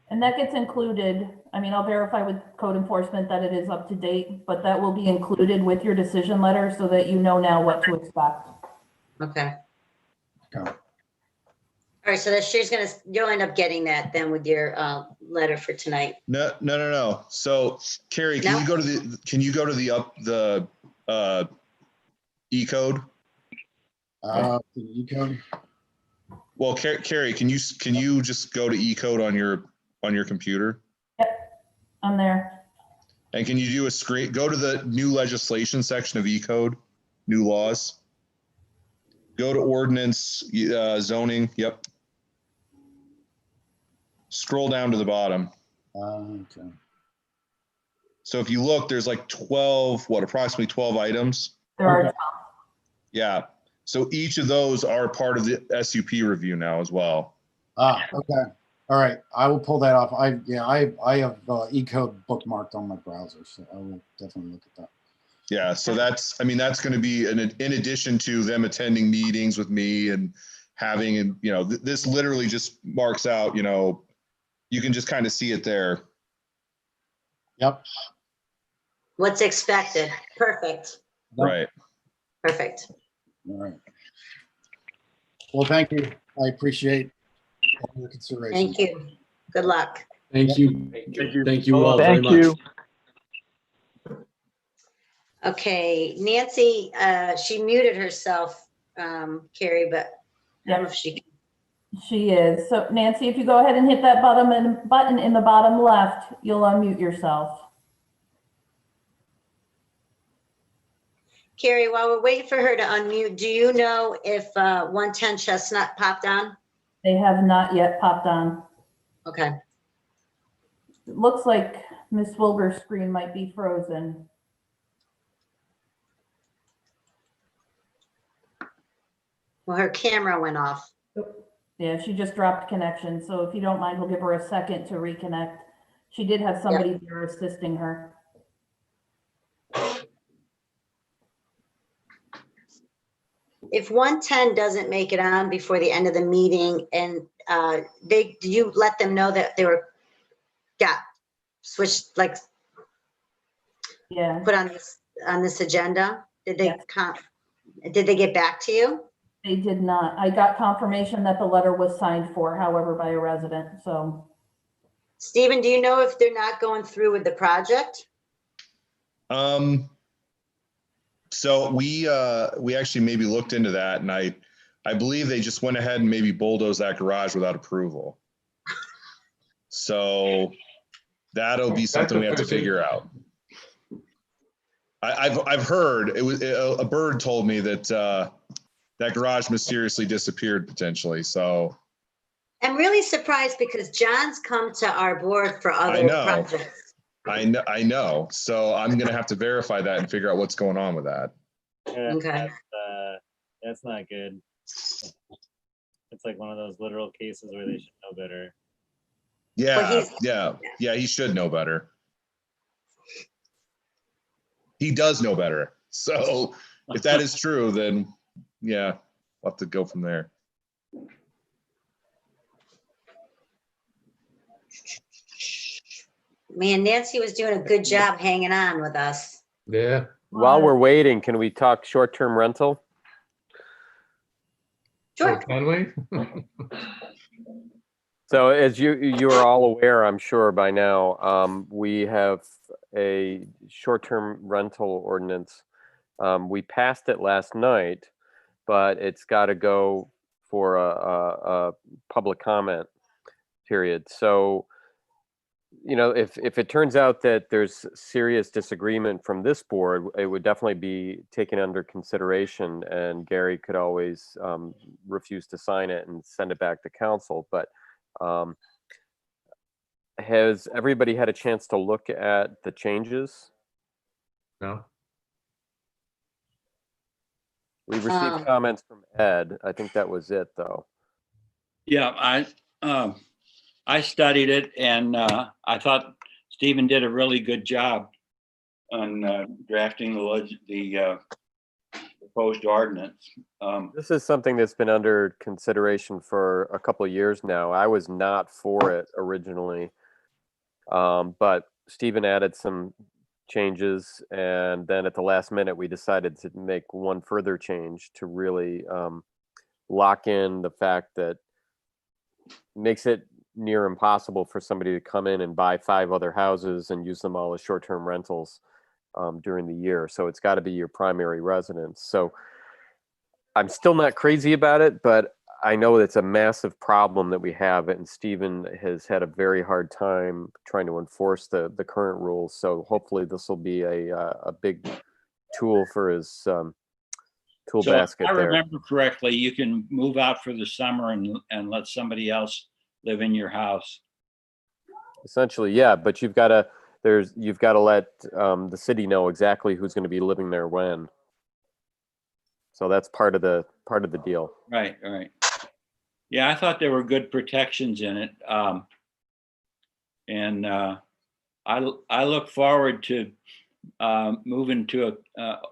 And that gets included, I mean, I'll verify with code enforcement that it is up to date, but that will be included with your decision letter so that you know now what to expect. Okay. Okay. All right, so that you'll end up getting that then with your letter for tonight. No. So Carrie, No? can you go to the E-code? The E-code? Well, Carrie, can you just go to E-code on your computer? I'm there. And can you do a screen, go to the new legislation section of E-code, new laws? Go to ordinance, zoning, yep. Scroll down to the bottom. Okay. So if you look, there's like approximately 12 items. There are, Yeah. So each of those are part of the SUP review now as well. Okay. All right. I will pull that off. I have E-code bookmarked on my browser, so I will definitely look at that. Yeah. So that's going to be in addition to them attending meetings with me and having, and this literally just marks out, you can just kind of see it there. Yep. What's expected. Perfect. Right. Perfect. All right. Well, thank you. I appreciate all your consideration. Thank you. Good luck. Thank you. Thank you all very much. Okay, Nancy, she muted herself, Carrie, but I don't know if she. she is. So Nancy, if you go ahead and hit that button in the bottom left, you'll unmute yourself. Carrie, while we're waiting for her to unmute, do you know if 110 Chestnut popped on? They have not yet popped on. Okay. It looks like Ms. Wilbur's screen might be frozen. Well, her camera went off. Yeah, she just dropped connection. So if you don't mind, we'll give her a second to reconnect. She did have somebody there assisting her. If 110 doesn't make it on before the end of the meeting, and do you let them know that they got switched, like put on this agenda? Did they did they get back to you? They did not. I got confirmation that the letter was signed for, however, by a resident. So, Stephen, do you know if they're not going through with the project? So we actually maybe looked into that, and I believe they just went ahead and maybe bulldozed that garage without approval. So that'll be something we have to figure out. I've heard a bird told me that that garage mysteriously disappeared potentially. So I'm really surprised because John's come to our board for other projects. I know. So I'm going to have to verify that and figure out what's going on with that. Yeah, Okay. that's not good. It's like one of those literal cases where they should know better. Yeah, he should know better. He does know better. So if that is true, then yeah, we'll have to go from there. Man, Nancy was doing a good job hanging on with us. Yeah. While we're waiting, can we talk short-term rental? Sure. Can we? So as you are all aware, I'm sure by now, we have a short-term rental ordinance. We passed it last night, but it's got to go for a public comment period. So, if it turns out that there's serious disagreement from this board, it would definitely be taken under consideration, and Gary could always refuse to sign it and send it back to council. But has everybody had a chance to look at the changes? No. We received comments from Ed. I think that was it, though. Yeah, I studied it, and I thought Stephen did a really good job on drafting the proposed ordinance. This is something that's been under consideration for a couple of years now. I was not for it originally. But Stephen added some changes, and then at the last minute, we decided to make one further change to really lock in the fact that makes it near impossible for somebody to come in and buy 5 other houses and use them all as short-term rentals during the year. So it's got to be your primary residence. So I'm still not crazy about it, but I know it's a massive problem that we have, and Stephen has had a very hard time trying to enforce the current rules. So hopefully this will be a big tool for his tool So if basket I there. remember correctly, you can move out for the summer and let somebody else live in your house. Essentially, yeah, but you've got to let the city know exactly who's going to be living there when. So that's part of the deal. Right, right. Yeah, I thought there were good protections in it. And I look forward to moving to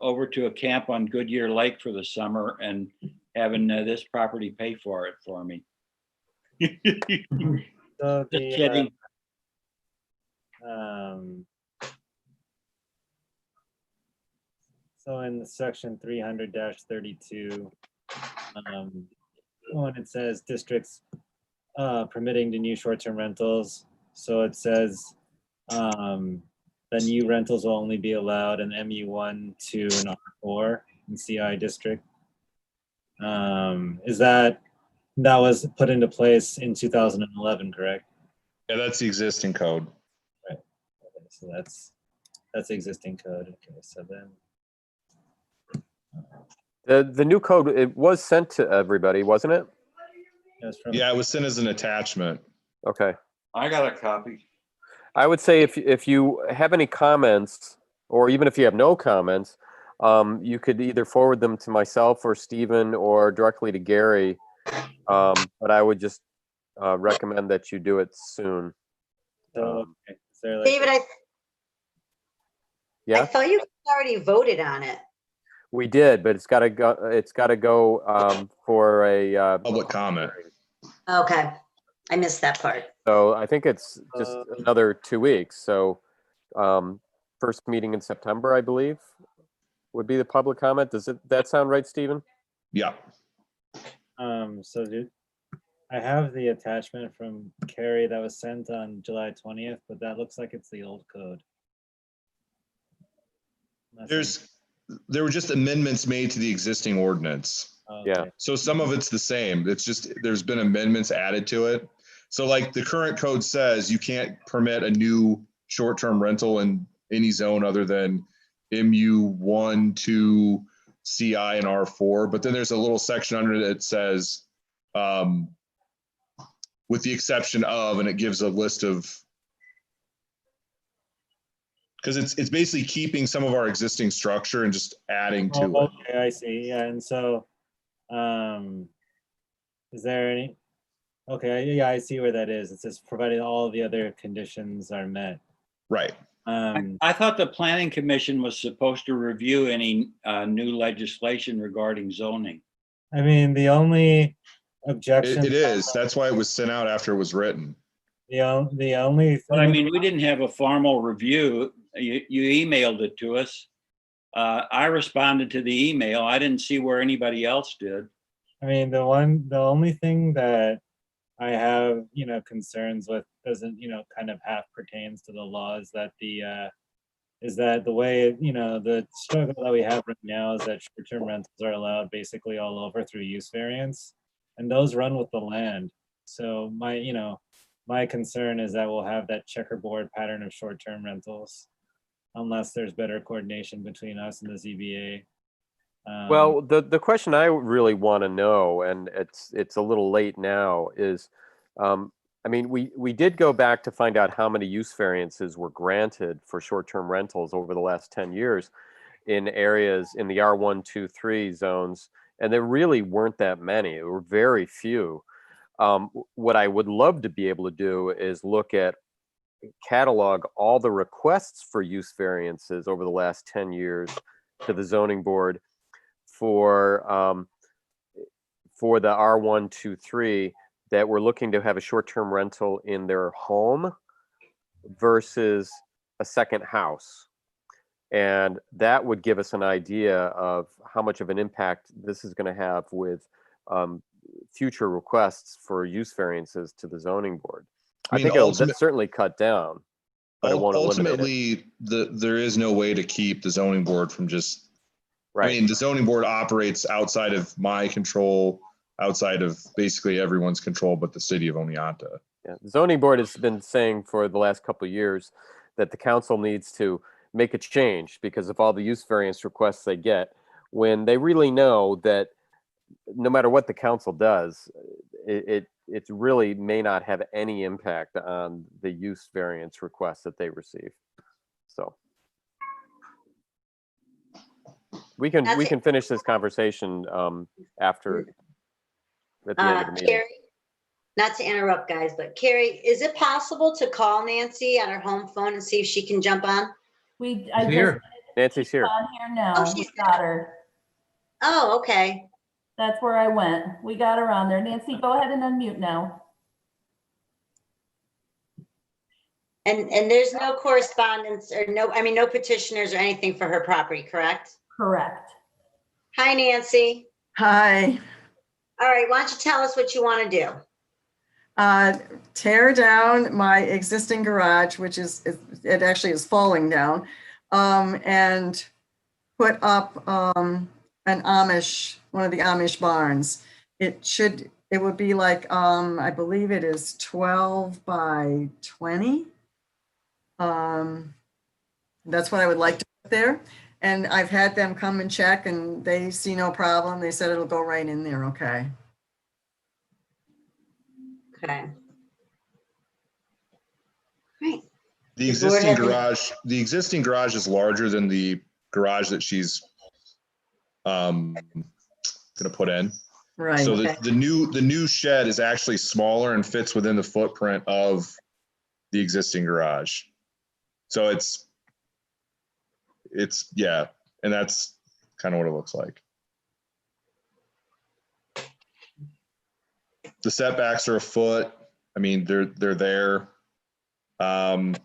over to a camp on Goodyear Lake for the summer and having this property pay for it for me. So Just kidding. So in section 300-32, when it says districts permitting the new short-term rentals, so it says the new rentals will only be allowed in MU1, 2, and R4 in CI district. Is that was put into place in 2011, correct? Yeah, that's the existing code. Right. Okay, so that's the existing code. Okay, so then. The new code, it was sent to everybody, wasn't it? Yeah, it was sent as an attachment. Okay. I got a copy. I would say if you have any comments, or even if you have no comments, you could either forward them to myself or Stephen or directly to Gary. But I would just recommend that you do it soon. So, okay. Is there like David, I Yeah, thought you already voted on it. we did, but it's got to go. It's got to go for a Public comment. Okay, I missed that part. So I think it's just another 2 weeks. So first meeting in September, I believe, would be the public comment. Does that sound right, Stephen? Yeah. so I have the attachment from Carrie that was sent on July 20th, but that looks like it's the old code. There were just amendments made to the existing ordinance. Yeah. So some of it's the same. It's just there's been amendments added to it. So like the current code says, you can't permit a new short-term rental in any zone other than MU1, 2, CI, and R4. But then there's a little section under it that says, with the exception of, and it gives a list of, because it's basically keeping some of our existing structure and just adding to it. Okay, I see. Yeah, and so, is there any? Okay, yeah, I see where that is. It says provided all the other conditions are met. Right. I thought the planning commission was supposed to review any new legislation regarding zoning. I mean, the only objection. It is. That's why it was sent out after it was written. The only thing. But I mean, we didn't have a formal review. You emailed it to us. I responded to the email. I didn't see where anybody else did. I mean, the only thing that I have, concerns with doesn't, kind of half pertains to the law is that the way, the struggle that we have right now is that short-term rentals are allowed basically all over through use variance, and those run with the land. So my concern is that we'll have that checkerboard pattern of short-term rentals unless there's better coordination between us and the ZBA. Well, the question I really want to know, and it's a little late now, is, I mean, we did go back to find out how many use variances were granted for short-term rentals over the last 10 years in areas in the R1, 2, 3 zones, and there really weren't that many. There were very few. What I would love to be able to do is look at catalog all the requests for use variances over the last 10 years to the zoning board for the R123 that were looking to have a short-term rental in their home versus a second house. And that would give us an idea of how much of an impact this is going to have with future requests for use variances to the zoning board. I mean, think it'll ultimate- certainly cut down, but it won't eliminate it. Ultimately, there is no way to keep the zoning board from just, I Right. mean, the zoning board operates outside of my control, outside of basically everyone's control, but the city of Oneonta. Yeah. The zoning board has been saying for the last couple of years that the council needs to make a change because of all the use variance requests they get, when they really know that no matter what the council does, it really may not have any impact on the use variance requests that they receive. So we can finish this conversation after at the end of the meeting. Carrie, not to interrupt, guys, but Carrie, is it possible to call Nancy on her home phone and see if she can jump on? I Here. Nancy's here. on here now. Oh, she's We got her. Oh, okay. That's where I went. We got her on there. Nancy, go ahead and unmute now. And there's no correspondence or no petitioners or anything for her property, correct? Correct. Hi, Nancy. Hi. All right, why don't you tell us what you want to do? Tear down my existing garage, which it actually is falling down, and put up one of the Amish barns. It would be like, I believe it is 12 by 20. That's what I would like to put there. And I've had them come and check and they see no problem. They said it'll go right in there, okay. Okay. Great. The existing garage is larger than the garage that she's gonna put in. Right. So Okay. the new shed is actually smaller and fits within the footprint of the existing garage. So it's yeah, and that's kind of what it looks like. The setbacks are a foot. I mean, they're there. The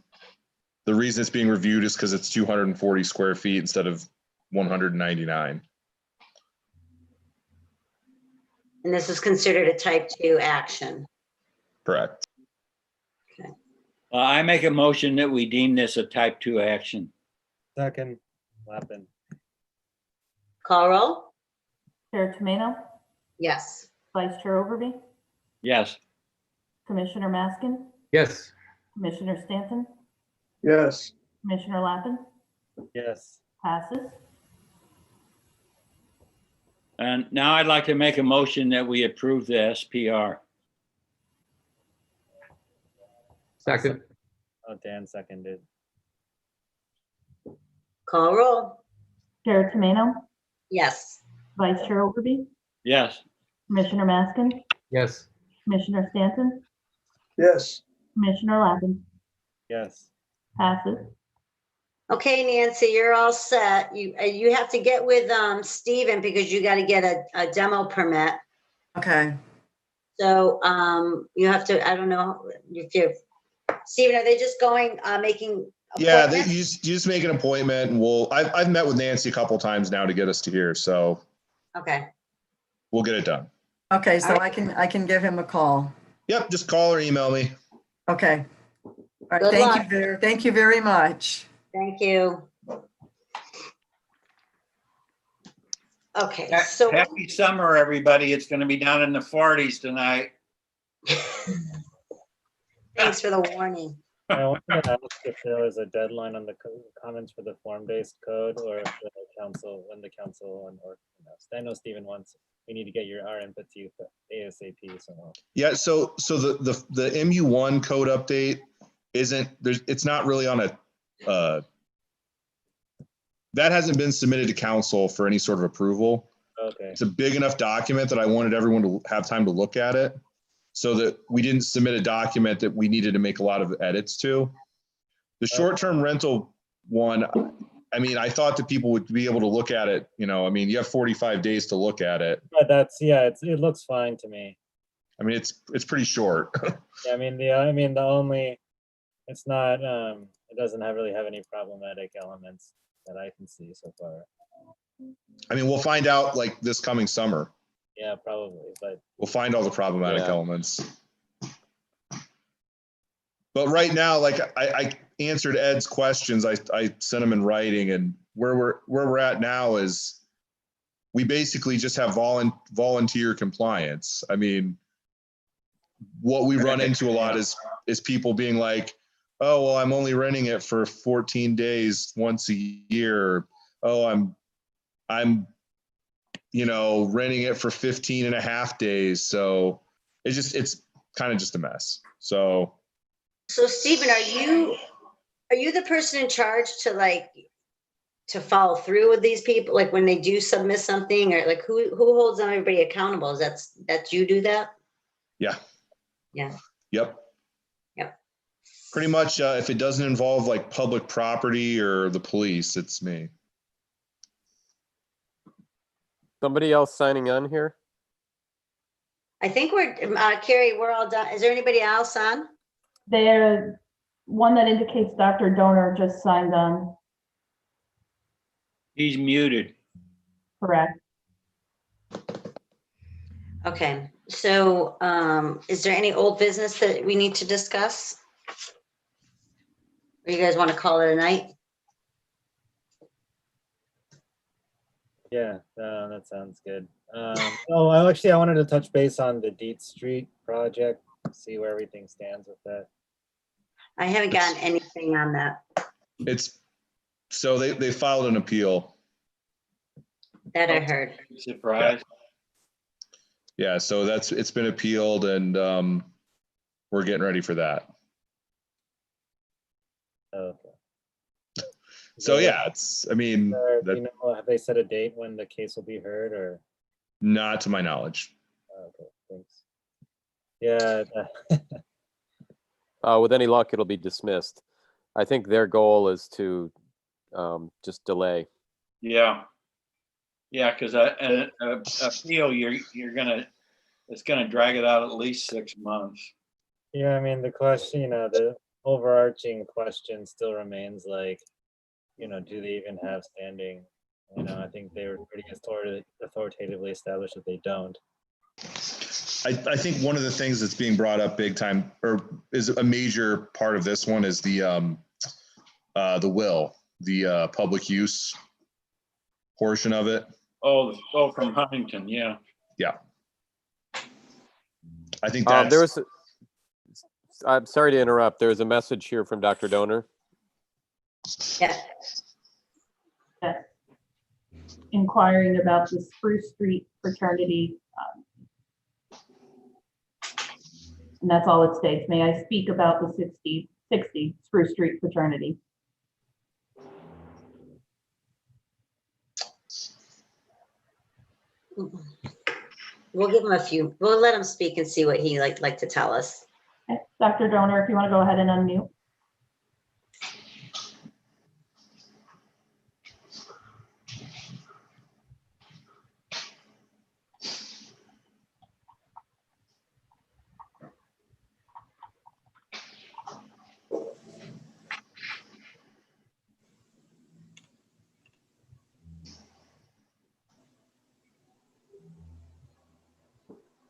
reason it's being reviewed is because it's 240 square feet instead of 199. And this is considered a type 2 action. Correct. I make a motion that we deem this a type 2 action. Second, Lappin. Call roll? Chair Tomato, Yes. Vice Chair Overby, Yes. Commissioner Maskin, Yes. Commissioner Stanton, Yes. Commissioner Lappin, Yes. passes. And now I'd like to make a motion that we approve the SPR. Second. Oh, Dan seconded. Call roll? Chair Tomato, Yes. Vice Chair Overby, Yes. Commissioner Maskin, Yes. Commissioner Stanton, Yes. Commissioner Lappin, Yes. passes. Okay, Nancy, you're all set. You have to get with Steven because you got to get a demo permit. Okay. So you have to, I don't know if you, Steven, are they just going, making Yeah, appointments? you just make an appointment and I've met with Nancy a couple times now to get us to here, so Okay. we'll get it done. Okay, so All I can give him a call. Yep, just call or email me. Okay. All right, Good luck. thank you very much. Thank you. Okay, so Happy summer, everybody. It's going to be down in the 40s tonight. thanks for the warning. I wanted to ask if there was a deadline on the comments for the form-based code, or if the council, when the council, or I know Stephen wants, we need to get our input to you ASAP. So Yeah, so the MU1 code update it's not really on a that hasn't been submitted to council for any sort of approval. okay. It's a big enough document that I wanted everyone to have time to look at it, so that we didn't submit a document that we needed to make a lot of edits to. The short-term rental one, I mean, I thought that people would be able to look at it, I mean, you have 45 days to look at it. But it looks fine to me. I mean, it's pretty short. Yeah, it's not, it doesn't really have any problematic elements that I can see so far. I mean, we'll find out like this coming summer. Yeah, probably, but We'll find all the problematic Yeah. elements. But right now, like I answered Ed's questions. I sent them in writing, and where we're at now is we basically just have volunteer compliance. I mean, what we run into a lot is people being like, oh, well, I'm only renting it for 14 days once a year. Oh, I'm renting it for 15 and a half days. So it's kind of just a mess. So Stephen, are you the person in charge to follow through with these people? Like when they do submit something, or like who holds everybody accountable? Is that you do that? yeah. Yeah. Yep. Yep. Pretty much, if it doesn't involve like public property or the police, it's me. Somebody else signing on here? I think Carrie, we're all done. Is there anybody else on? There, one that indicates Dr. Donor just signed on, He's muted. correct? Okay, so is there any old business that we need to discuss? Or you guys want to call it a night? yeah, that sounds good. I wanted to touch base on the Deet Street project, see where everything stands with that. I haven't gotten anything on that. So they filed an appeal. That I heard. Surprise. Yeah, so it's been appealed, and we're getting ready for that. Okay. So yeah, have they set a date when the case will be heard, or? not to my knowledge. Okay, thanks. Yeah. With any luck, it'll be dismissed. I think their goal is to just delay. Yeah. Yeah, because an appeal, it's gonna drag it out at least 6 months. Yeah, I mean, the question, the overarching question still remains like, do they even have standing? I think they were pretty authoritatively established that they don't. I think one of the things that's being brought up big time, or is a major part of this one, is the will, the public use portion of it. Oh, from Huntington, yeah. Yeah. I think that's. I'm sorry to interrupt. There's a message here from Dr. Donor. Yeah. Yes. Inquiring about the Spruce Street fraternity. And that's all it states. May I speak about the 60 Spruce Street fraternity? We'll give him we'll let him speak and see what he like to tell us. Okay. Dr. Donor, if you want to go ahead and unmute.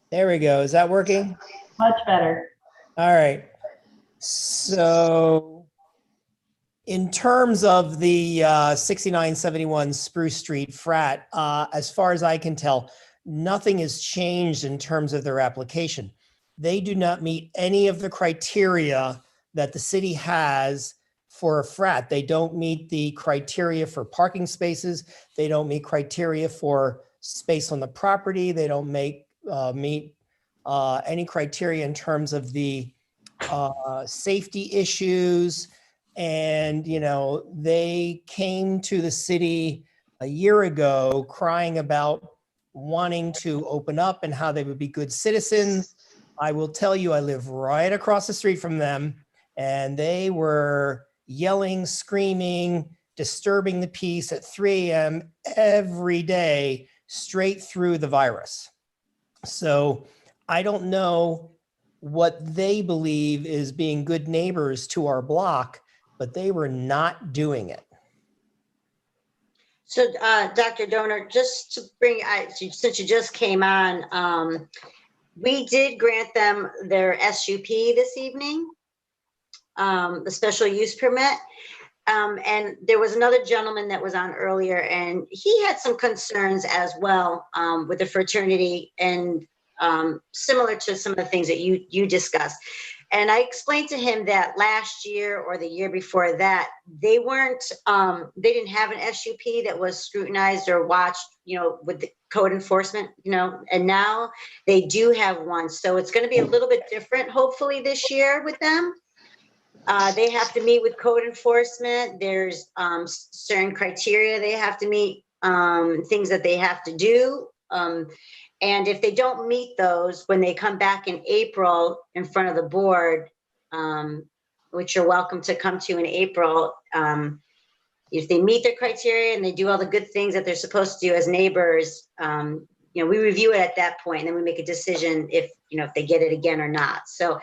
There we go. Is that working? Much better. All right. So in terms of the 6971 Spruce Street frat, as far as I can tell, nothing has changed in terms of their application. They do not meet any of the criteria that the city has for a frat. They don't meet the criteria for parking spaces. They don't meet criteria for space on the property. They don't meet any criteria in terms of the safety issues. And, they came to the city a year ago crying about wanting to open up and how they would be good citizens. I will tell you, I live right across the street from them, and they were yelling, screaming, disturbing the peace at 3 a.m. every day straight through the virus. So I don't know what they believe is being good neighbors to our block, but they were not doing it. So, Dr. Donor, just to bring, since you just came on, we did grant them their SUP this evening, the special use permit. And there was another gentleman that was on earlier, and he had some concerns as well with the fraternity, and similar to some of the things that you discussed. And I explained to him that last year or the year before that, they didn't have an SUP that was scrutinized or watched, with the code enforcement, and now they do have one. So it's going to be a little bit different, hopefully, this year with them. They have to meet with code enforcement. There's certain criteria they have to meet, things that they have to do. And if they don't meet those, when they come back in April in front of the board, which you're welcome to come to in April, if they meet their criteria and they do all the good things that they're supposed to do as neighbors, we review it at that point, and then we make a decision if they get it again or not. So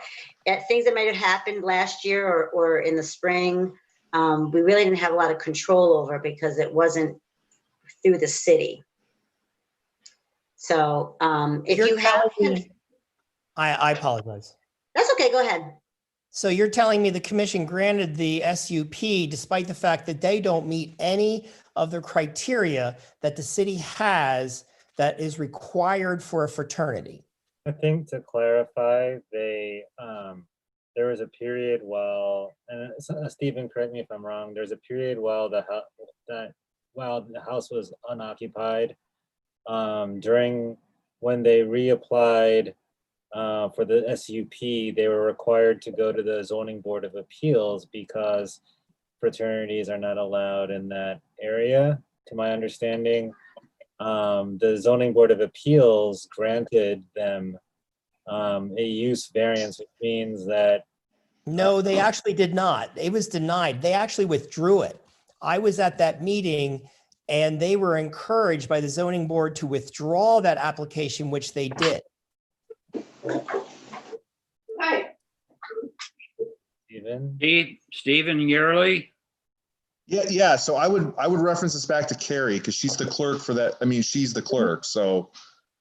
things that might have happened last year or in the spring, we really didn't have a lot of control over because it wasn't through the city. So if you have, I apologize. That's okay, go ahead. So you're telling me the commission granted the SUP despite the fact that they don't meet any of the criteria that the city has that is required for a fraternity? I think to clarify, there was a period while, and Stephen, correct me if I'm wrong, there's a period while the house was unoccupied. During when they reapplied for the SUP, they were required to go to the Zoning Board of Appeals because fraternities are not allowed in that area, to my understanding. The Zoning Board of Appeals granted them a use variance, which means that. No, they actually did not. It was denied. They actually withdrew it. I was at that meeting and they were encouraged by the zoning board to withdraw that application, which they did. Hi. Stephen Yearly? Yeah. So I would reference this back to Carrie because she's the clerk for that. I mean, she's the clerk. So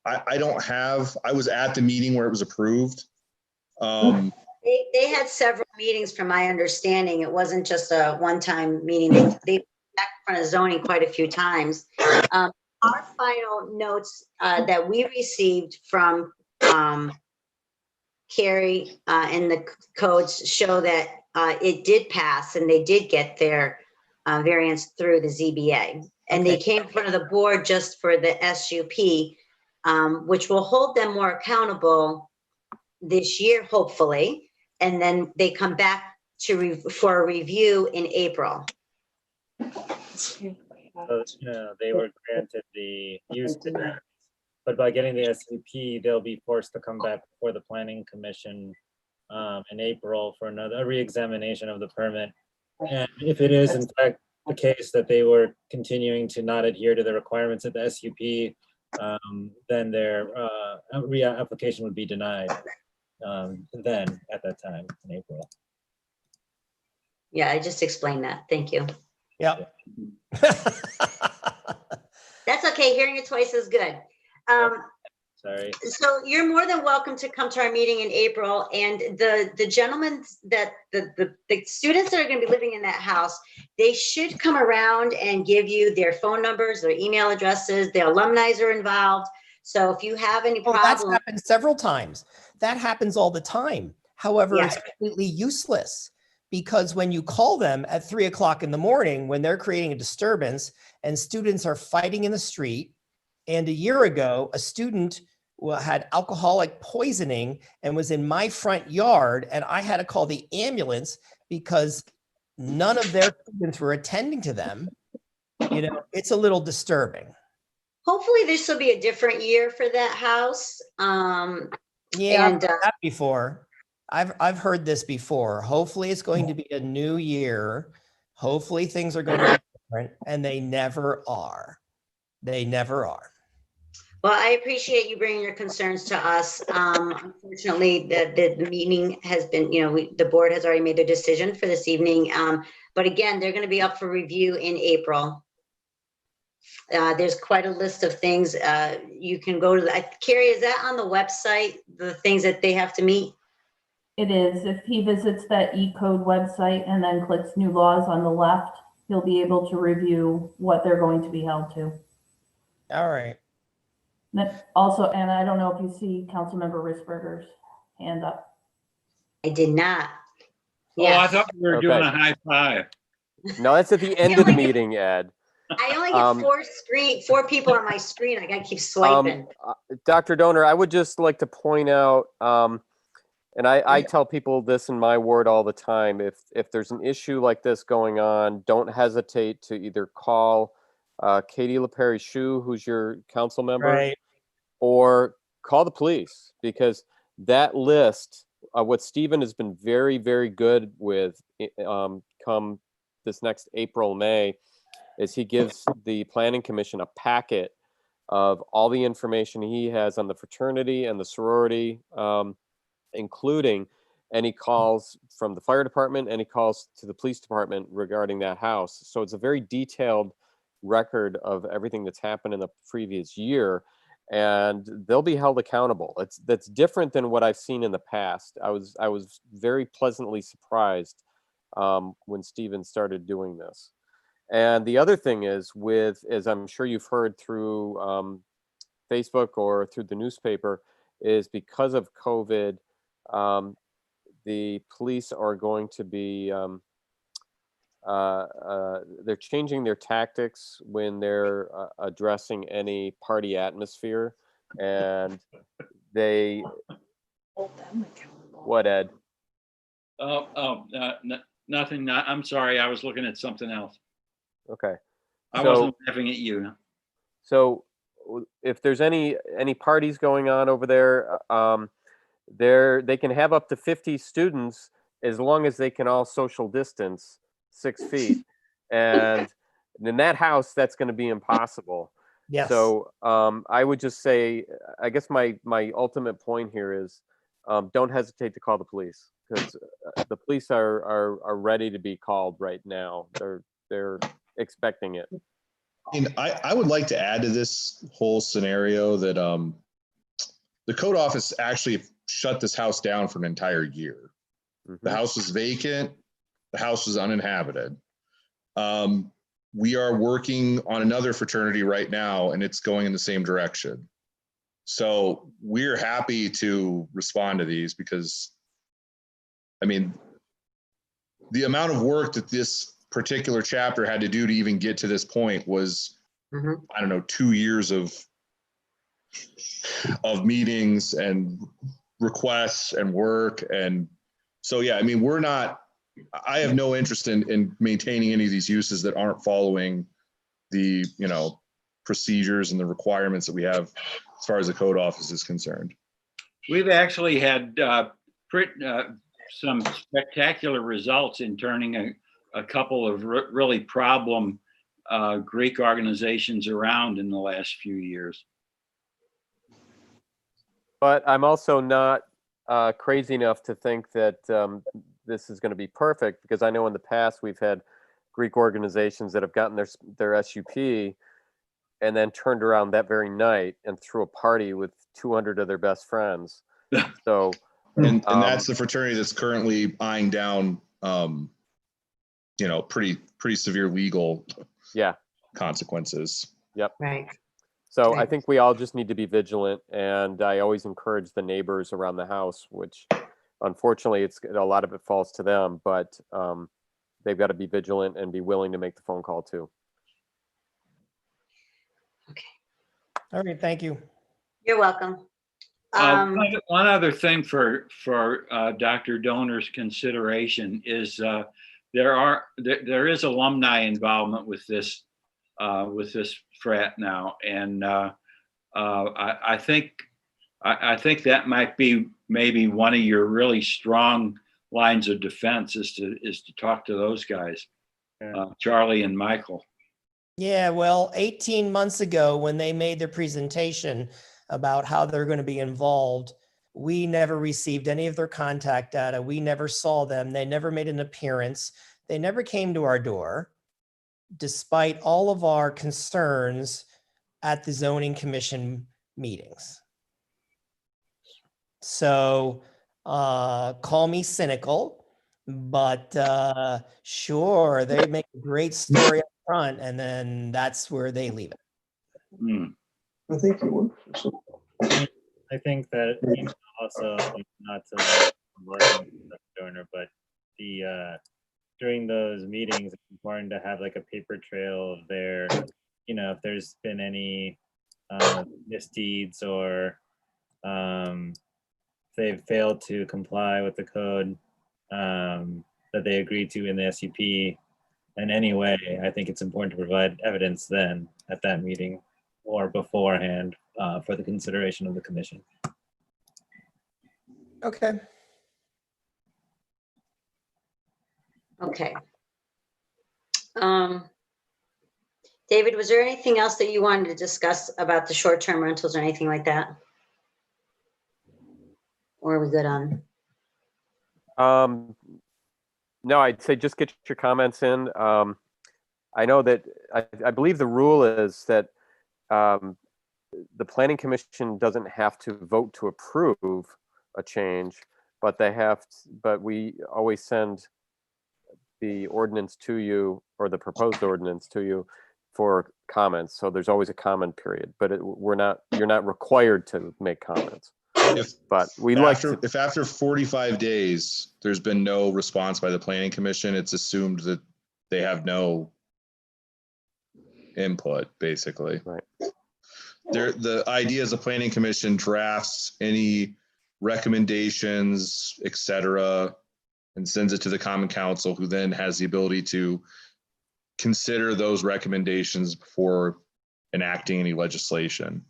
I was at the meeting where it was approved. They had several meetings from my understanding. It wasn't just a one-time meeting. They back in front of zoning quite a few times. Our final notes that we received from Carrie and the codes show that it did pass and they did get their variance through the ZBA. And they came in front of the board just for the SUP, which will hold them more accountable this year, hopefully. And then they come back for a review in April. So, they were granted the use variance, but by getting the SUP, they'll be forced to come back before the Planning Commission in April for another re-examination of the permit. And if it is in fact the case that they were continuing to not adhere to the requirements of the SUP, then their application would be denied then at that time in April. Yeah, I just explained that. Thank you. Yeah. That's okay. Hearing it twice is good. Sorry. So you're more than welcome to come to our meeting in April. And the gentlemen that the students that are going to be living in that house, they should come around and give you their phone numbers, their email addresses. The alumni are involved. So if you have any problems, that's happened several times. That happens all the time. However, it's completely useless because when you call them at 3 o'clock in the morning, when they're creating a disturbance and students are fighting in the street, and a year ago, a student had alcoholic poisoning and was in my front yard, and I had to call the ambulance because none of their students were attending to them. It's a little disturbing. Hopefully this will be a different year for that house. Yeah, I've heard that before. I've heard this before. Hopefully it's going to be a new year. Hopefully things are going to be Right. And they never are. They never are. Well, I appreciate you bringing your concerns to us. Unfortunately, the meeting has been, the board has already made their decision for this evening. But again, they're going to be up for review in April. There's quite a list of things. You can go to, Carrie, is that on the website, the things that they have to meet? It is. If he visits that E-code website and then clicks new laws on the left, he'll be able to review what they're going to be held to. All right. Also, and I don't know if you see Councilmember Risberger's hand up. I did not. Oh, I thought we were doing a high five. No, that's at the end of the meeting, Ed. I only get four people on my screen. I gotta keep swiping. Dr. Donor, I would just like to point out, and I tell people this in my ward all the time, if there's an issue like this going on, don't hesitate to either call Katie LaPerry-Shue, who's your council member, Right. or call the police, because that list, what Stephen has been very, very good with come this next April, May, is he gives the Planning Commission a packet of all the information he has on the fraternity and the sorority, including any calls from the fire department, any calls to the police department regarding that house. So it's a very detailed record of everything that's happened in the previous year, and they'll be held accountable. That's different than what I've seen in the past. I was very pleasantly surprised when Stephen started doing this. And the other thing is, as I'm sure you've heard through Facebook or through the newspaper, is because of COVID, the police are going to be they're changing their tactics when they're addressing any party atmosphere, and they what, Ed? Nothing. I'm sorry. I was looking at something else. Okay. I wasn't laughing at you. So if there's any parties going on over there, they can have up to 50 students as long as they can all social distance 6 feet. And in that house, that's going to be impossible. Yes. So I would just say, I guess my ultimate point here is, don't hesitate to call the police, because the police are ready to be called right now. They're expecting it. And I would like to add to this whole scenario that the code office actually shut this house down for an entire year. The house was vacant. The house was uninhabited. We are working on another fraternity right now, and it's going in the same direction. So we're happy to respond to these, because, I mean, the amount of work that this particular chapter had to do to even get to this point was, I don't know, 2 years of meetings and requests and work. And so, yeah, I mean, I have no interest in maintaining any of these uses that aren't following the, procedures and the requirements that we have as far as the code office is concerned. We've actually had some spectacular results in turning a couple of really problem Greek organizations around in the last few years. But I'm also not crazy enough to think that this is going to be perfect, because I know in the past we've had Greek organizations that have gotten their SUP and then turned around that very night and threw a party with 200 of their best friends. So, and that's the fraternity that's currently eyeing down, pretty severe legal consequences. Yep. Right. So Right. I think we all just need to be vigilant, and I always encourage the neighbors around the house, which unfortunately a lot of it falls to them, but they've got to be vigilant and be willing to make the phone call too. Okay. All right. Thank you. You're welcome. One other thing for Dr. Donor's consideration is there is alumni involvement with this frat now, and I think that might be maybe one of your really strong lines of defense is to talk to those guys, Charlie and Michael. Yeah, well, 18 months ago, when they made their presentation about how they're going to be involved, we never received any of their contact data. We never saw them. They never made an appearance. They never came to our door, despite all of our concerns at the zoning commission meetings. So call me cynical, but sure, they make a great story up front, and then that's where they leave it. I think you would. I think that also not to work on the donor, but the during those meetings, it's important to have like a paper trail of their, if there's been any misdeeds or they've failed to comply with the code that they agreed to in the SUP in any way. I think it's important to provide evidence then at that meeting or beforehand for the consideration of the commission. Okay. Okay. David, was there anything else that you wanted to discuss about the short-term rentals or anything like that? Or are we good on? No, I'd say just get your comments in. I know that I believe the rule is that the planning commission doesn't have to vote to approve a change, but but we always send the ordinance to you, or the proposed ordinance to you, for comments. So there's always a comment period, but you're not required to make comments. But we like to. If after 45 days there's been no response by the planning commission, it's assumed that they have no input, basically. Right. The idea is the planning commission drafts any recommendations, etc., and sends it to the common council, who then has the ability to consider those recommendations before enacting any legislation.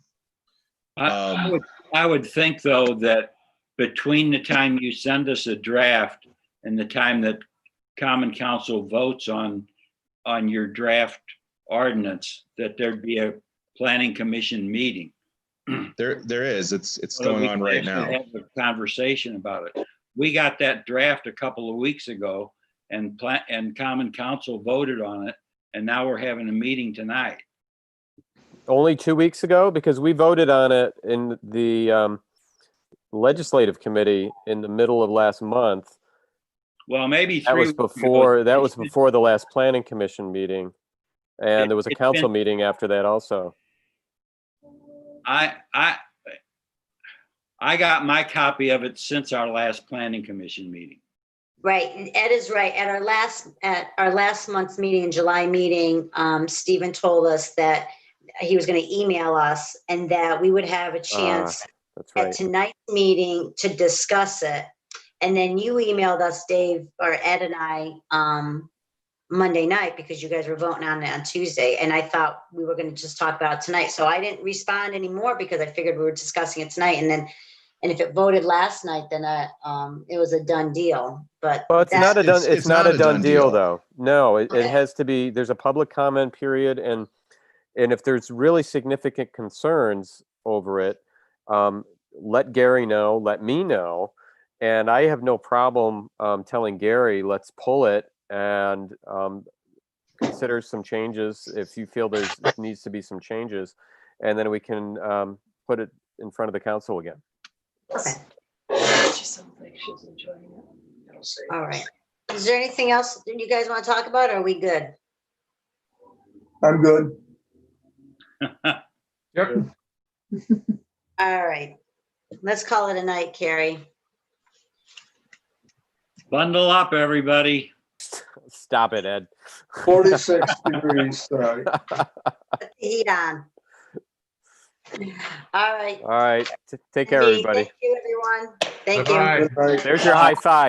I would think, though, that between the time you send us a draft and the time that common council votes on your draft ordinance, that there'd be a planning commission meeting. There is. It's going on right now. Have a conversation about it. We got that draft a couple of weeks ago, and common council voted on it, and now we're having a meeting tonight. Only 2 weeks ago, because we voted on it in the legislative committee in the middle of last month. Well, maybe that was before the last planning commission meeting, and there was a council meeting after that also. I got my copy of it since our last planning commission meeting. Right, and Ed is right. At our last month's meeting, July meeting, Stephen told us that he was going to email us and that we would have a chance at tonight's meeting to discuss it. And then you emailed us, Dave, or Ed and I, Monday night, because you guys were voting on it on Tuesday. And I thought we were going to just talk about it tonight. So I didn't respond anymore because I figured we were discussing it tonight. And if it voted last night, then it was a done deal. But well, it's not a done deal, though. No, it has to be. There's a public comment period, and if there's really significant concerns over it, let Gary know, let me know, and I have no problem telling Gary, let's pull it and consider some changes if you feel there needs to be some changes, and then we can put it in front of the council again. Okay. All right. Is there anything else that you guys want to talk about, or are we good? I'm good. Yep. All right. Let's call it a night, Carrie. Bundle up, everybody. Stop it, Ed. 46 degrees. Put the heat on. All right. All right. Take care, everybody. Thank you, everyone. Thank Bye-bye. you. Good night. There's your high five.